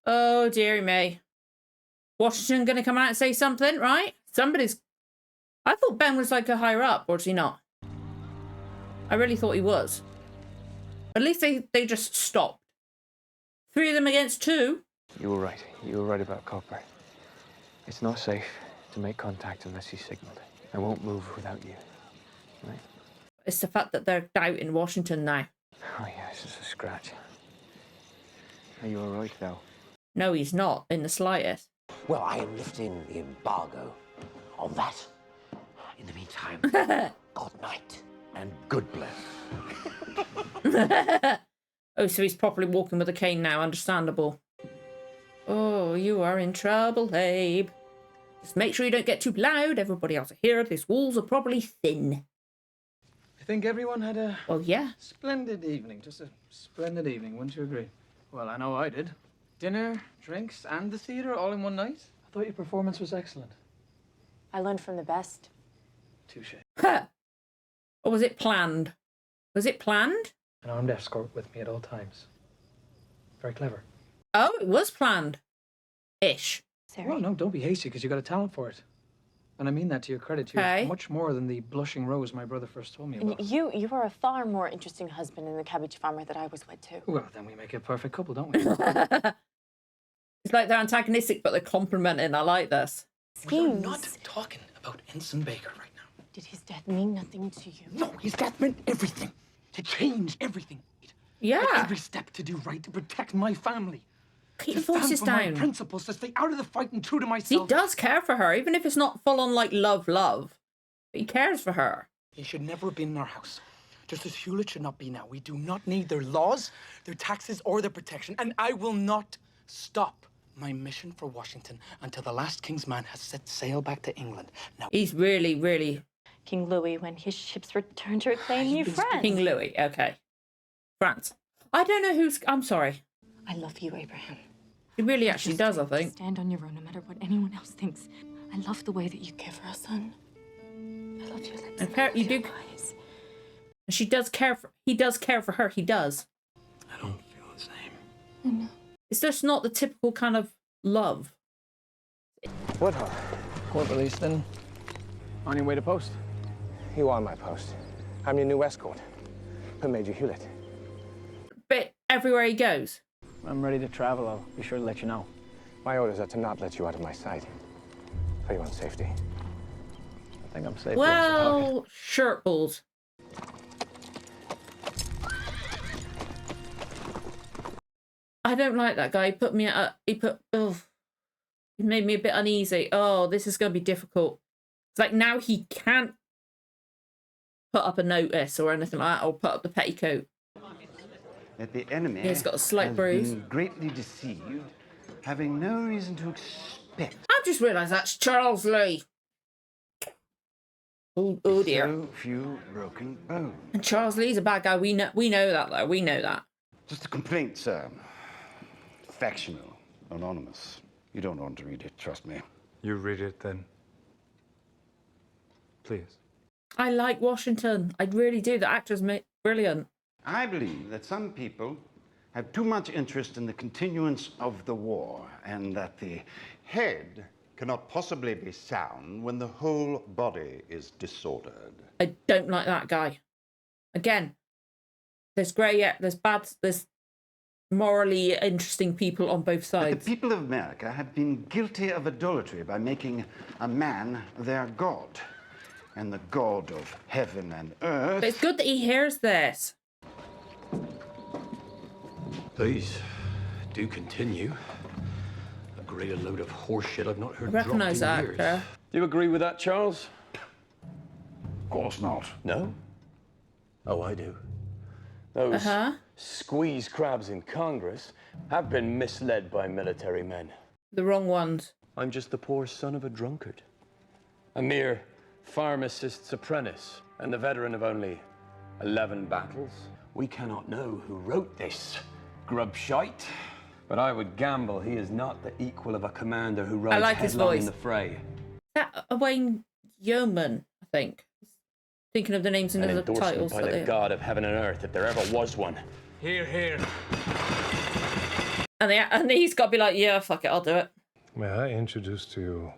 Oh, dearie me. Washington gonna come out and say something, right? Somebody's... I thought Ben was like a higher up, or is he not? I really thought he was. At least they just stopped. 3 of them against 2. You were right. You were right about Culper. It's not safe to make contact unless he's signaled. I won't move without you. Right? It's the fact that they're doubting Washington now. Oh, yeah, it's just a scratch. Are you all right, though? No, he's not, in the slightest. Well, I am lifting the embargo on that. In the meantime, good night and good bless. Oh, so he's properly walking with a cane now, understandable. Oh, you are in trouble, Abe. Just make sure you don't get too loud. Everybody else will hear. These walls are probably thin. I think everyone had a... Well, yeah. Splendid evening. Just a splendid evening, wouldn't you agree? Well, I know I did. Dinner, drinks, and the theatre all in one night. I thought your performance was excellent. I learned from the best. Touche. Or was it planned? Was it planned? An armed escort with me at all times. Very clever. Oh, it was planned. Ish. Well, no, don't be hasty, because you got a talent for it. And I mean that to your credit. You're much more than the blushing rose my brother first told me about. You are a far more interesting husband than the cabbage farmer that I was wed to. Well, then we make a perfect couple, don't we? It's like they're antagonistic, but they're complimenting. I like this. We are not talking about Ensign Baker right now. Did his death mean nothing to you? No, his death meant everything. To change everything. Yeah. Took every step to do right, to protect my family. Keep to your voices stand for down. my principles, to stay out of the fight and true to He myself. does care for her, even if it's not full on like love. But he cares for her. He should never have been in our house. Just as Hewlett should not be now. We do not need their laws, their taxes, or their protection. And I will not stop my mission for Washington until the last King's man has set sail back to England. Now, He's really... King Louis, when his ships return to reclaim New France. King Louis, okay. France. I don't know who's... I'm sorry. I love you, Abraham. He really actually does, I think. Stand on your own, no matter what anyone else thinks. I love the way that you care for our son. I love your lips. And you do. Eyes. And she does care for. He does care for her. He does. I don't feel the same. I know. It's just not the typical kind of love. What? Court release, then? On your way to post? You are my post. I'm your new escort. For Major Hewlett. But everywhere he goes. I'm ready to travel. I'll be sure to let you know. My orders are to not let you out of my sight. For your own safety. I think I'm safe. Well, shirt balls. I don't like that guy. He put me at. He made me a bit uneasy. Oh, this is going to be difficult. It's like now he can't put up a notice or anything like that, or put up the petticoat. That the enemy He's got a slight has bruise. been greatly deceived, having no reason to expect respect. I've just realised that's Charles Lee. Oh dear. So few broken bones. And Charles Lee's a bad guy. We know that, though. We know that. Just a complaint, sir. Factional, anonymous. You don't want to read it, trust me. You read it then. Please. I like Washington. I really do. The actor's brilliant. I believe that some people have too much interest in the continuance of the war, and that the head cannot possibly be sound when the whole body is disordered. I don't like that guy. Again, there's grey, there's bad, there's morally interesting people on both sides. But the people of America have been guilty of idolatry by making a man their god, and the god of heaven and earth. But it's good that he hears this. Please, do continue. A greater load of horseshit I've not heard I recognise that dropped in actor. years. Do you agree with that, Charles? Of course not. No? Oh, I do. Those squeeze crabs in Congress have been misled by military men. The wrong ones. I'm just the poor son of a drunkard. A mere pharmacist's apprentice, and the veteran of only 11 battles. We cannot know who wrote this grub shite, but I would gamble he is not the equal of a commander who rides headlong in the fray. That Wayne Yeoman, I think. Thinking of the names and the titles. By the God of heaven and earth, if there ever was one. Here, here. And he's got to be like, yeah, fuck it, I'll do it. May I introduce to you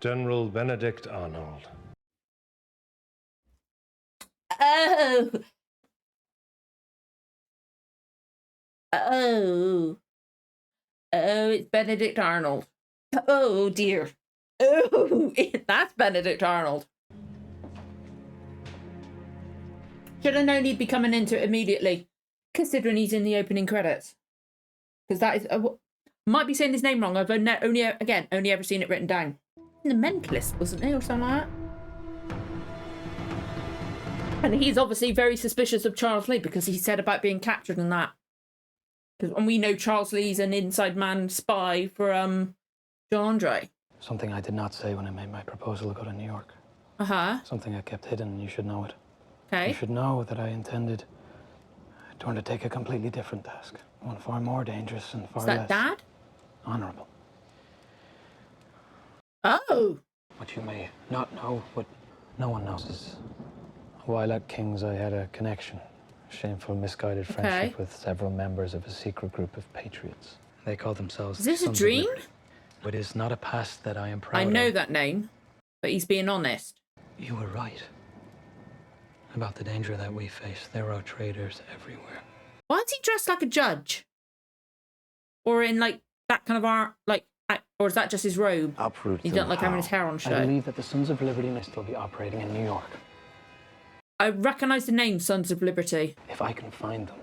General Benedict Arnold? Oh. Oh. Oh, it's Benedict Arnold. Oh, dear. Oh, that's Benedict Arnold. Should have known he'd be coming into it immediately, considering he's in the opening credits. Because that is... might be saying his name wrong. I've only ever seen it written down. In The Mentalist, wasn't he, or something like that? And he's obviously very suspicious of Charles Lee because he said about being captured and that. And we know Charles Lee's an inside man spy for John Andre. Something I did not say when I made my proposal to go to New York. Something I kept hidden, and you should know it. Okay. You should know that I intended to undertake a completely different task. One far more dangerous and far less... Is that Dad? ...honorable. Oh! What you may not know, what no one knows, is while at King's I had a connection. A shameful, misguided friendship with several members of a secret group of patriots. They call themselves... Is this a Sons of dream? Liberty. But it's not a past that I am proud of. I know that name, but he's being honest. You were right about the danger that we face. There are traitors everywhere. Why is he dressed like a judge? Or in like that kind of art, like, or is that just his robe? Uproot He don't like having his hair on show. I believe that the Sons of Liberty may still be operating in New York. I recognise the name Sons of Liberty. If I can find them,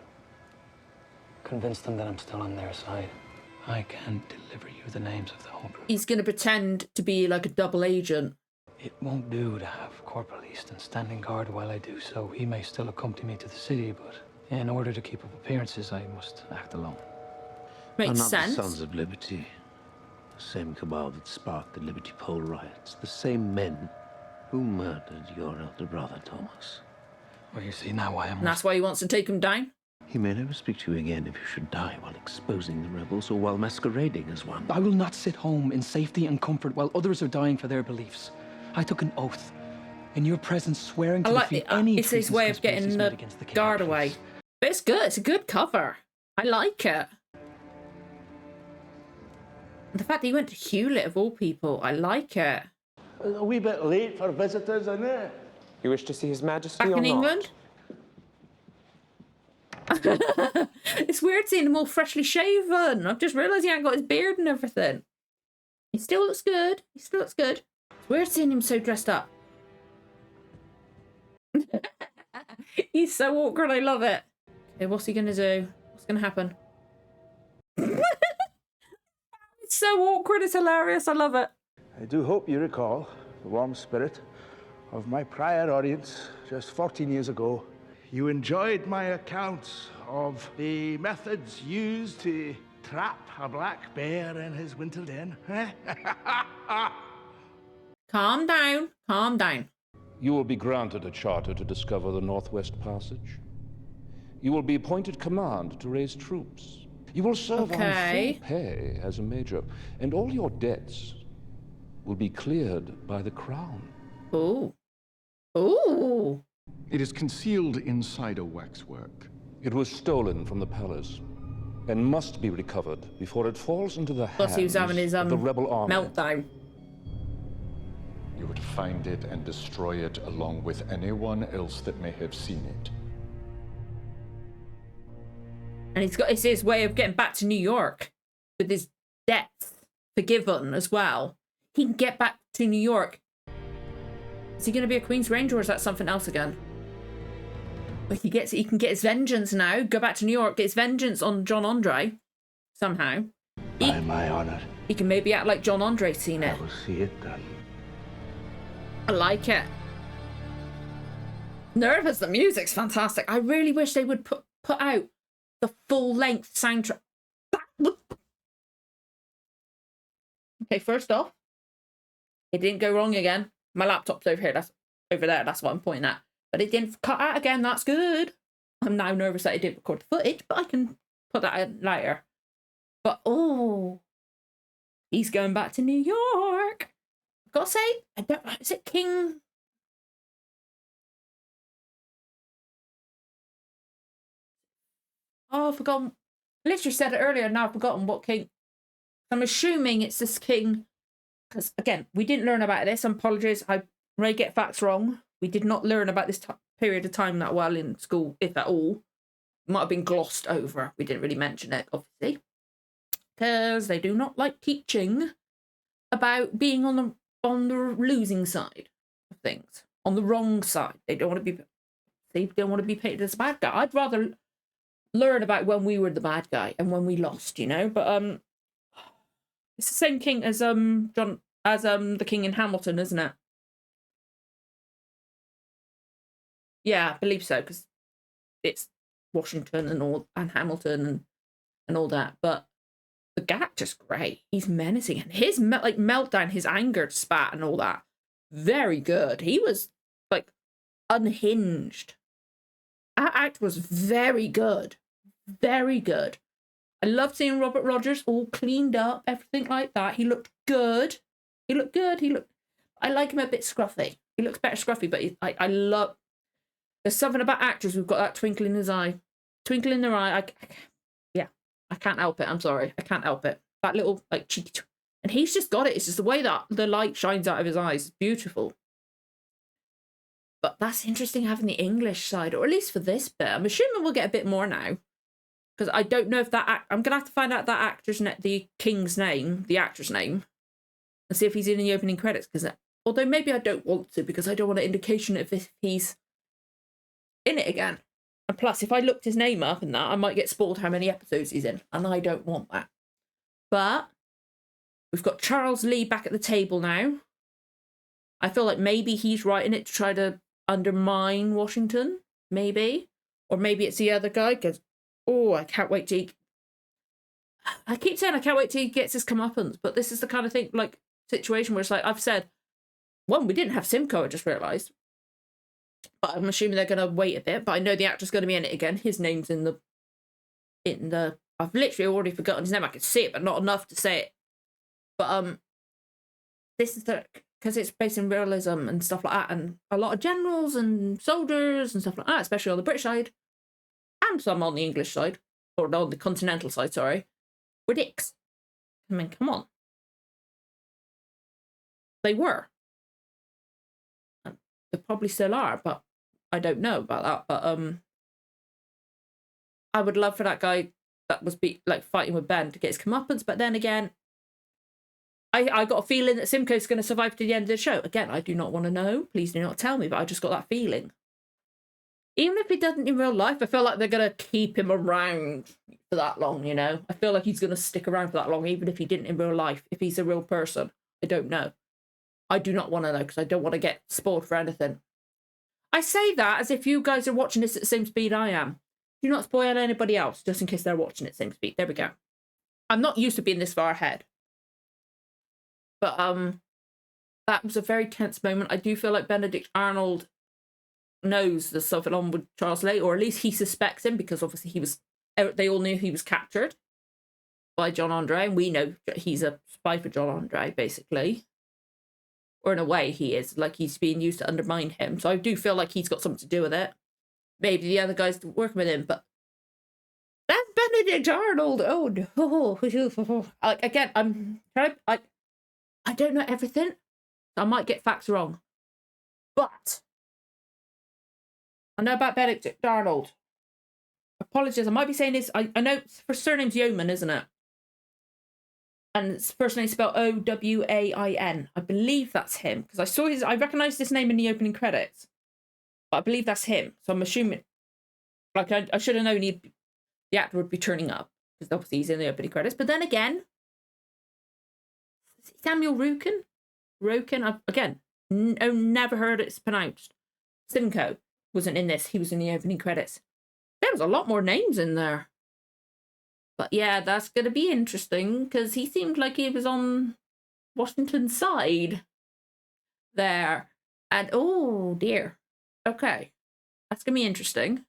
convince them that I'm still on their side, I can deliver you the names of the whole group. He's going to pretend to be like a double agent. It won't do to have Corporal Easton standing guard while I do so. He may still accompany me to the city, but in order to keep up appearances, I must act alone. Makes Another sense. Sons of Liberty. The same cabal that sparked the Liberty Pole riots. The same men who murdered your elder brother, Thomas. Well, you see now why I'm... And that's why he wants to take him down? He may never speak to you again if you should die while exposing the rebels or while masquerading as one. I will not sit home in safety and comfort while others are dying for their beliefs. I took an oath in your presence swearing to defeat any... It's his way of getting the guard away. But it's good. It's a good cover. I like it. The fact that he went to Hewlett, of all people, I like it. A wee bit late for visitors, isn't it? You wish to see His Majesty Back or in not? England? It's weird seeing him all freshly shaven. I've just realised he ain't got his beard and everything. He still looks good. He still looks good. It's weird seeing him so dressed up. He's so awkward. I love it. Okay, what's he going to do? What's going to happen? It's so awkward. It's hilarious. I love it. I do hope you recall the warm spirit of my prior audience just 14 years ago. You enjoyed my accounts of the methods used to trap a black bear in his winter den. Calm down. Calm down. You will be granted a charter to discover the Northwest Passage. You will be appointed command to raise troops. You will serve on full pay as a major, and all your debts will be cleared by the crown. Ooh. Ooh. It is concealed inside a waxwork. It was stolen from the palace and must be recovered before it falls into the Plus, he was having his hands of the rebel army. meltdown. You would find it and destroy it along with anyone else that may have seen it. And it's his way of getting back to New York with his debts forgiven as well. He can get back to New York. Is he going to be a Queen's Ranger or is that something else again? But he can get his vengeance now. Go back to New York, get his vengeance on John Andre somehow. By my honor. He can maybe act like John Andre's seen it. I will see it done. I like it. Nervous, the music's fantastic. I really wish they would put out the full-length soundtrack. Okay, first off, it didn't go wrong again. My laptop's over here. That's over there. That's what I'm pointing at. But it didn't cut out again. That's good. I'm now nervous that it didn't record the footage, but I can put that out later. But oh, he's going back to New York. I've got to say, is it King? Oh, I've forgotten. I literally said it earlier. Now I've forgotten what king. I'm assuming it's this king. Because, again, we didn't learn about this. Apologies. I may get facts wrong. We did not learn about this period of time that well in school, if at all. It might have been glossed over. We didn't really mention it, obviously. Because they do not like teaching about being on the losing side of things. On the wrong side. They don't want to be painted as a bad guy. I'd rather learn about when we were the bad guy and when we lost, you know. But it's the same king as the king in Hamilton, isn't it? Yeah, I believe so, because it's Washington and Hamilton and all that. But the actor's great. He's menacing, and his meltdown, his anger spat, and all that, very good. He was like unhinged. That act was very good, very good. I loved seeing Robert Rogers all cleaned up, everything like that. He looked good. He looked good. I like him a bit scruffy. He looks better scruffy, but I love. There's something about actors who've got that twinkle in his eye. Twinkle in their eye. I can't help it. I'm sorry. I can't help it. That little, like, cheeky. And he's just got it. It's just the way that the light shines out of his eyes. It's beautiful. But that's interesting having the English side, or at least for this bit. I'm assuming we'll get a bit more now. Because I don't know if I'm going to have to find out that actor's the king's name, the actor's name, and see if he's in the opening credits. Because although maybe I don't want to, because I don't want an indication of if he's in it again. And plus, if I looked his name up and that, I might get spoiled how many episodes he's in, and I don't want that. But we've got Charles Lee back at the table now. I feel like maybe he's writing it to try to undermine Washington, maybe. Or maybe it's the other guy, because, oh, I can't wait to... I keep saying I can't wait till he gets his comeuppance, but this is the kind of thing, like, situation where it's like, I've said, one, we didn't have Simcoe, I just realised. But I'm assuming they're going to wait a bit, but I know the actor's going to be in it again. His name's in the... I've literally already forgotten his name. I could see it, but not enough to say it. But, this is because it's based in realism and stuff like that, and a lot of generals and soldiers and stuff like that, especially on the British side, and some on the English side, or on the continental side, sorry, were dicks. I mean, come on. They were. And they probably still are, but I don't know about that. But I would love for that guy that was fighting with Ben to get his comeuppance, but then again, I got a feeling that Simcoe's going to survive to the end of the show. Again, I do not want to know. Please do not tell me, but I just got that feeling. Even if he doesn't in real life, I feel like they're going to keep him around for that long, you know? I feel like he's going to stick around for that long, even if he didn't in real life. If he's a real person, I don't know. I do not want to know, because I don't want to get spoiled for anything. I say that as if you guys are watching this at the same speed I am. Do not spoil anybody else, just in case they're watching at the same speed. There we go. I'm not used to being this far ahead. But that was a very tense moment. I do feel like Benedict Arnold knows there's something on with Charles Lee, or at least he suspects him, because obviously they all knew he was captured by John Andre, and we know he's a spy for John Andre, basically. Or in a way he is, like he's being used to undermine him. So I do feel like he's got something to do with it. Maybe the other guys working with him, but that's Benedict Arnold. Oh no. Like, again, I don't know everything. I might get facts wrong. But I know about Benedict Arnold. Apologies, I might be saying this. I know her surname's Yeoman, isn't it? And his first name spelled Owain. I believe that's him, because I recognised this name in the opening credits. But I believe that's him. So I'm assuming, like, I should have known the actor would be turning up, because obviously he's in the opening credits. But then again, Samuel Roken? I've never heard it's pronounced. Simcoe wasn't in this. He was in the opening credits. There was a lot more names in there. But yeah, that's going to be interesting, because he seemed like he was on Washington's side there. And oh dear. Okay. That's going to be interesting.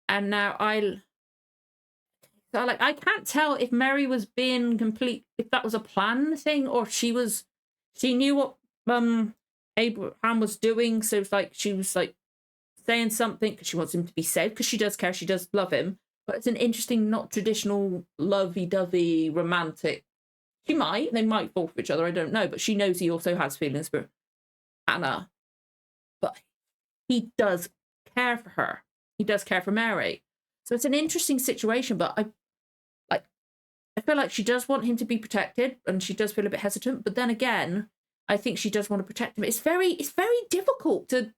And now I can't tell if Mary was being if that was a planned thing, or she knew what Abraham was doing, so it's like she was like saying something because she wants him to be safe, because she does care, she does love him. But it's an interesting, not traditional, lovey-dovey, romantic. They might fall for each other, I don't know. But she knows he also has feelings for Anna. But he does care for her. He does care for Mary. So it's an interesting situation, but I feel like she does want him to be protected, and she does feel a bit hesitant. But then again, I think she does want to protect him. It's very difficult to...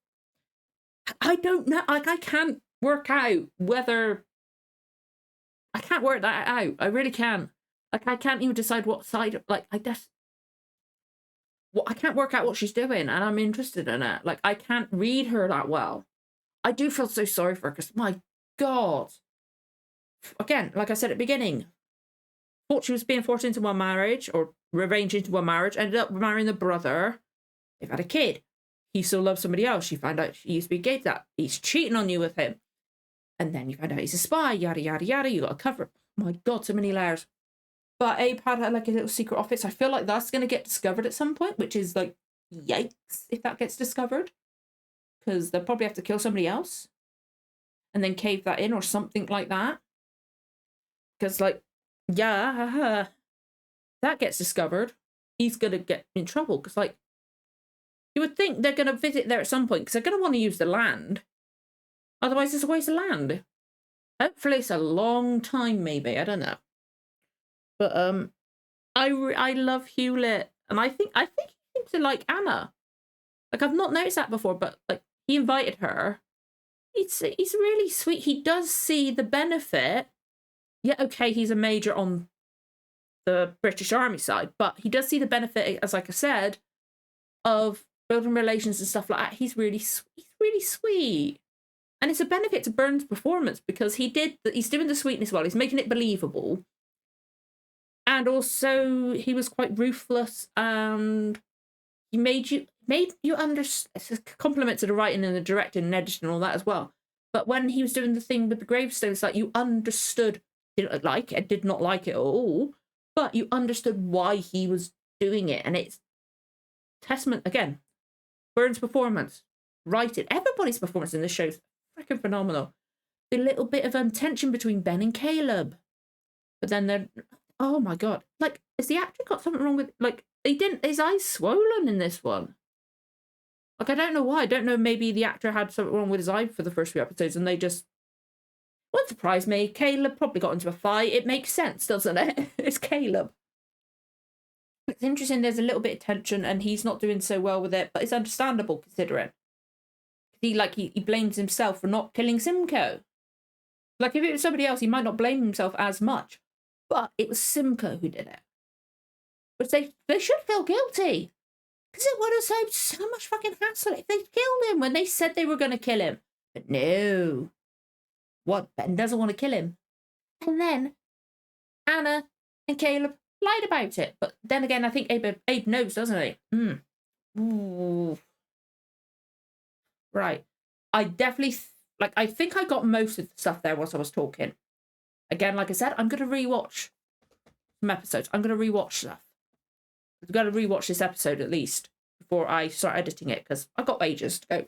I don't know. Like, I can't work out whether... I can't work that out. I really can't. Like, I can't even decide what side... Like, I can't work out what she's doing, and I'm interested in it. Like, I can't read her that well. I do feel so sorry for her, because, my God. Again, like I said at the beginning, thought she was being forced into one marriage, or arranged into one marriage, ended up marrying the brother. They've had a kid. He still loves somebody else. She found out she used to be engaged. That he's cheating on you with him. And then you find out he's a spy, yada, yada, yada. You got to cover it. Oh my God, so many layers. But Abe had like a little secret office. I feel like that's going to get discovered at some point, which is like, yikes, if that gets discovered. Because they'll probably have to kill somebody else. And then cave that in or something like that. Because, like, yeah, that gets discovered, he's going to get in trouble. Because, like, you would think they're going to visit there at some point, because they're going to want to use the land. Otherwise, it's a waste of land. Hopefully, it's a long time, maybe. I don't know. But I love Hewlett, and I think he seems to like Anna. Like, I've not noticed that before, but like, he invited her. He's really sweet. He does see the benefit. Yeah, okay, he's a major on the British Army side, but he does see the benefit, as like I said, of building relations and stuff like that. He's really sweet. And it's a benefit to Burns' performance, because he's doing the sweetness well. He's making it believable. And also, he was quite ruthless, and he made you understand. It's a compliment to the writing and the directing and editing and all that as well. But when he was doing the thing with the gravestones, like, you understood, did not like it at all, but you understood why he was doing it. And it's testament, again, Burns' performance, writing, everybody's performance in this show is freaking phenomenal. The little bit of tension between Ben and Caleb. But then they're... Oh my God. Like, has the actor got something wrong with... Like, his eyes swollen in this one. Like, I don't know why. I don't know, maybe the actor had something wrong with his eye for the first few episodes, and they just... Wouldn't surprise me. Caleb probably got into a fight. It makes sense, doesn't it? It's Caleb. It's interesting, there's a little bit of tension, and he's not doing so well with it, but it's understandable, considering. He blames himself for not killing Simcoe. Like, if it was somebody else, he might not blame himself as much. But it was Simcoe who did it. But they should feel guilty. Because it would have saved so much fucking hassle if they killed him when they said they were going to kill him. But no. What? Ben doesn't want to kill him. And then Anna And Caleb lied about it. But then again, I think Abe knows, doesn't he? Ooh. Right. I definitely, I think I got most of the stuff there whilst I was talking. Again, like I said, I'm going to rewatch some episodes. I'm going to rewatch stuff. I've got to rewatch this episode at least before I start editing it, because I've got ages to go.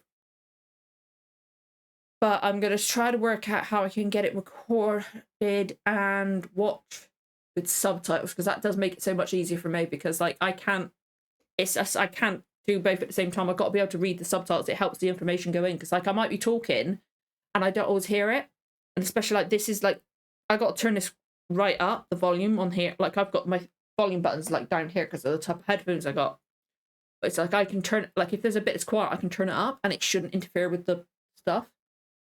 But I'm going to try to work out how I can get it recorded and watch with subtitles, because that does make it so much easier for me, because I can't do both at the same time. I've got to be able to read the subtitles. It helps the information go in, because I might be talking and I don't always hear it. And especially this is I got to turn this right up, the volume on here. I've got my volume buttons down here because of the type of headphones I got. But it's I can turn it, if there's a bit that's quiet, I can turn it up and it shouldn't interfere with the stuff.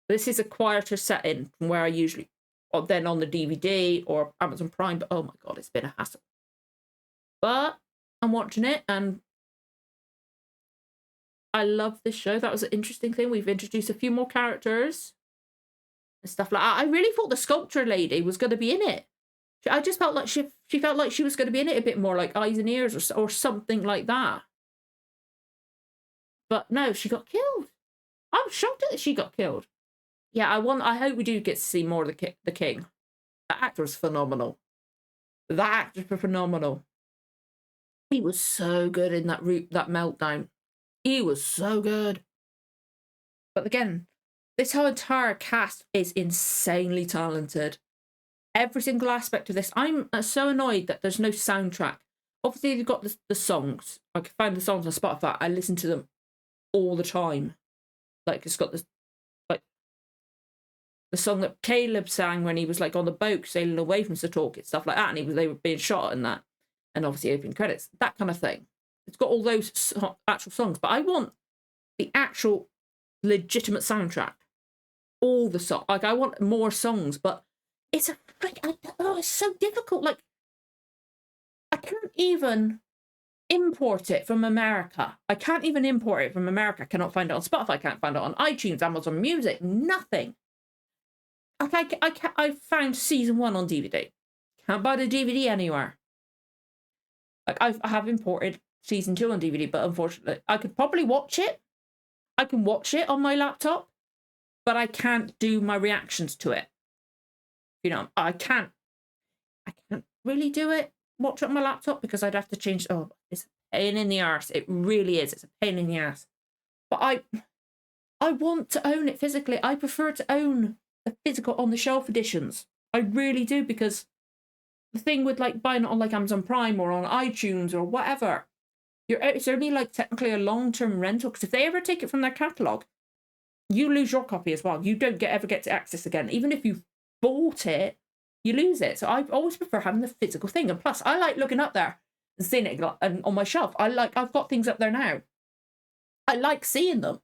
This is a quieter setting from where I usually, or then on the DVD or Amazon Prime, but oh my God, it's been a hassle. But I'm watching it and I love this show. That was an interesting thing. We've introduced a few more characters and stuff like that. I really thought the sculpture lady was going to be in it. I just felt like she felt like she was going to be in it a bit more, like eyes and ears or something like that. But no, she got killed. I was shocked that she got killed. Yeah, I hope we do get to see more of the king. That actor was phenomenal. That actor was phenomenal. He was so good in that meltdown. He was so good. But again, this whole entire cast is insanely talented. Every single aspect of this. I'm so annoyed that there's no soundtrack. Obviously, they've got the songs. I can find the songs on Spotify. I listen to them all the time. It's got this, the song that Caleb sang when he was on the boat sailing away from Setorkit, stuff like that, and they were being shot and that, and obviously opening credits, that kind of thing. It's got all those actual songs, but I want the actual legitimate soundtrack. All the songs. I want more songs, but it's it's so difficult. I can't even import it from America. I can't even import it from America. I cannot find it on Spotify. I can't find it on iTunes, Amazon Music, nothing. I found season 1 on DVD. Can't buy the DVD anywhere. I have imported season 2 on DVD, but unfortunately, I could probably watch it. I can watch it on my laptop, but I can't do my reactions to it. I can't really do it. Watch it on my laptop because I'd have to change. Oh, it's a pain in the arse. It really is. It's a pain in the ass. But I want to own it physically. I prefer to own the physical on the shelf editions. I really do, because the thing with buying it on Amazon Prime or on iTunes or whatever, it's only technically a long-term rental, because if they ever take it from their catalogue, you lose your copy as well. You don't ever get to access again. Even if you've bought it, you lose it. So I always prefer having the physical thing. And plus, I like looking up there and seeing it on my shelf. I've got things up there now. I like seeing them.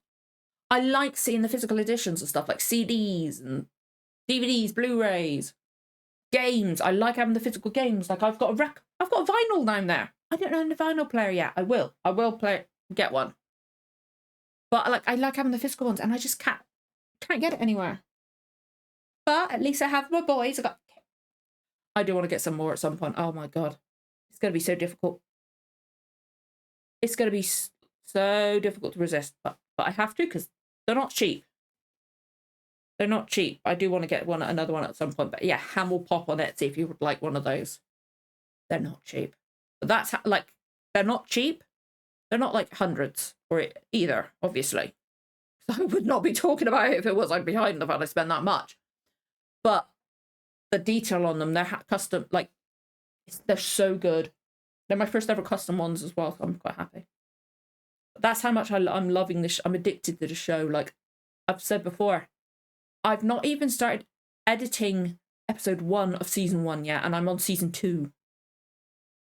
I like seeing the physical editions and stuff, like CDs and DVDs, Blu-rays, games. I like having the physical games. I've got a vinyl down there. I don't own a vinyl player yet. I will get one. But I like having the physical ones, and I just can't get it anywhere. But at least I have my boys. I do want to get some more at some point. Oh my God, it's going to be so difficult. It's going to be so difficult to resist, but I have to, because they're not cheap. They're not cheap. I do want to get another one at some point. But yeah, Ham will pop on Etsy if you would like one of those. They're not cheap. But that's they're not cheap. They're not hundreds or either, obviously. I would not be talking about it if it was. I'd be hiding the fact I spend that much. But the detail on them, they're custom. They're so good. They're my first ever custom ones as well. So I'm quite happy. That's how much I'm loving this. I'm addicted to the show. Like I've said before, I've not even started editing episode 1 of season 1 yet, and I'm on season 2.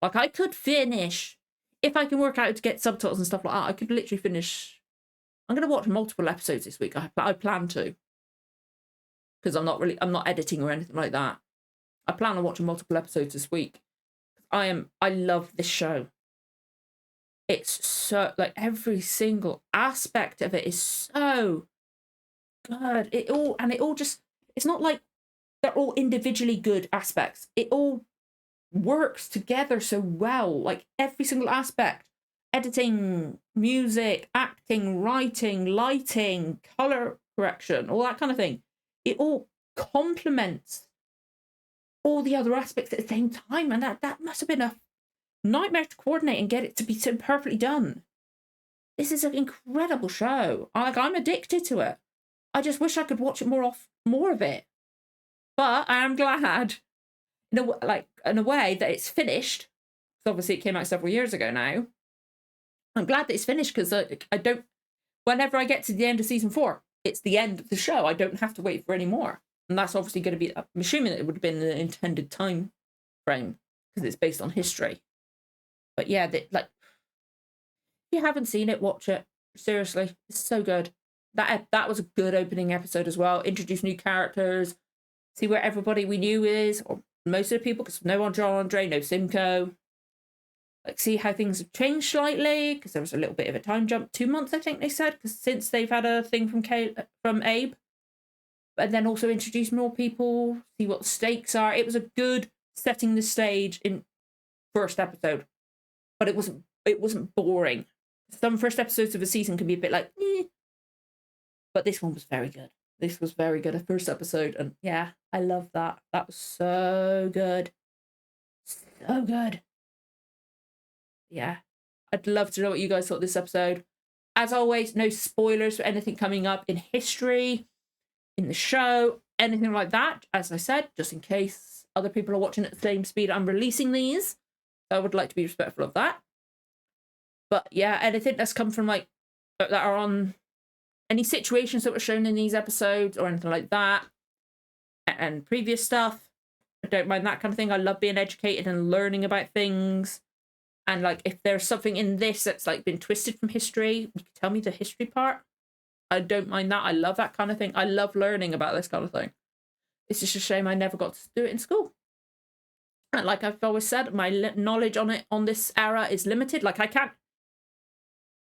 I could finish, if I can work out to get subtitles and stuff like that, I could literally finish. I'm going to watch multiple episodes this week. I plan to, because I'm not editing or anything like that. I plan on watching multiple episodes this week. I love this show. It's so, every single aspect of it is so good. It's not like they're all individually good aspects. It all works together so well. Like every single aspect, editing, music, acting, writing, lighting, color correction, all that kind of thing. It all complements all the other aspects at the same time. And that must have been a nightmare to coordinate and get it to be so perfectly done. This is an incredible show. I'm addicted to it. I just wish I could watch it more of it. But I am glad, in a way, that it's finished. Obviously, it came out several years ago now. I'm glad that it's finished because I don't. Whenever I get to the end of season 4, it's the end of the show. I don't have to wait for any more, and that's obviously going to be. I'm assuming that it would have been the intended time frame because it's based on history. But yeah, if you haven't seen it, watch it. Seriously, it's so good. That was a good opening episode as well. Introduce new characters, see where everybody we knew is, or most of the people, because no Andre, no Simcoe. Like, see how things have changed slightly, because there was a little bit of a time jump, 2 months, I think they said, because since they've had a thing from Abe. And then also introduce more people, see what the stakes are. It was a good setting the stage in first episode, but it wasn't boring. Some first episodes of a season can be a bit like, but this one was very good. This was very good, a first episode, and yeah, I love that. That was so good. So good. Yeah, I'd love to know what you guys thought of this episode. As always, no spoilers for anything coming up in history, in the show, anything like that. As I said, just in case other people are watching at the same speed I'm releasing these. I would like to be respectful of that. But yeah, anything that's come from that are on any situations that were shown in these episodes or anything like that, and previous stuff, I don't mind that kind of thing. I love being educated and learning about things. And if there's something in this that's been twisted from history, you can tell me the history part. I don't mind that. I love that kind of thing. I love learning about this kind of thing. It's just a shame I never got to do it in school. And like I've always said, my knowledge on this era is limited. I can't.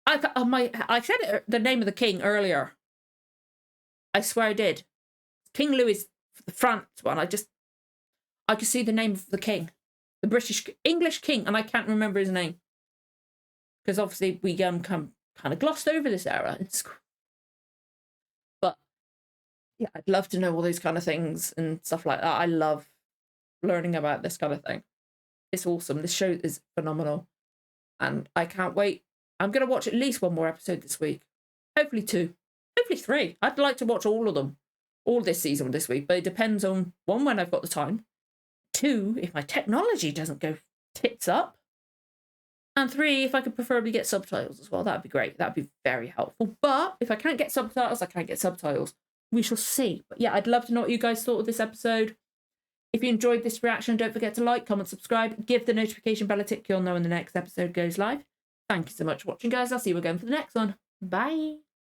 I said the name of the king earlier. I swear I did. King Louis, the France one. I could see the name of the king, the English king, and I can't remember his name because obviously we kind of glossed over this era in school. But yeah, I'd love to know all these kind of things and stuff like that. I love learning about this kind of thing. It's awesome. This show is phenomenal, and I can't wait. I'm going to watch at least one more episode this week. Hopefully 2. Hopefully 3. I'd like to watch all of them. All this season this week. But it depends on, 1, when I've got the time. 2, if my technology doesn't go tits up. And 3, if I could preferably get subtitles as well. That'd be great. That'd be very helpful. But if I can't get subtitles, I can't get subtitles. We shall see. But yeah, I'd love to know what you guys thought of this episode. If you enjoyed this reaction, don't forget to like, comment, subscribe. Give the notification bell a tick. You'll know when the next episode goes live. Thank you so much for watching, guys. I'll see you again for the next one. Bye.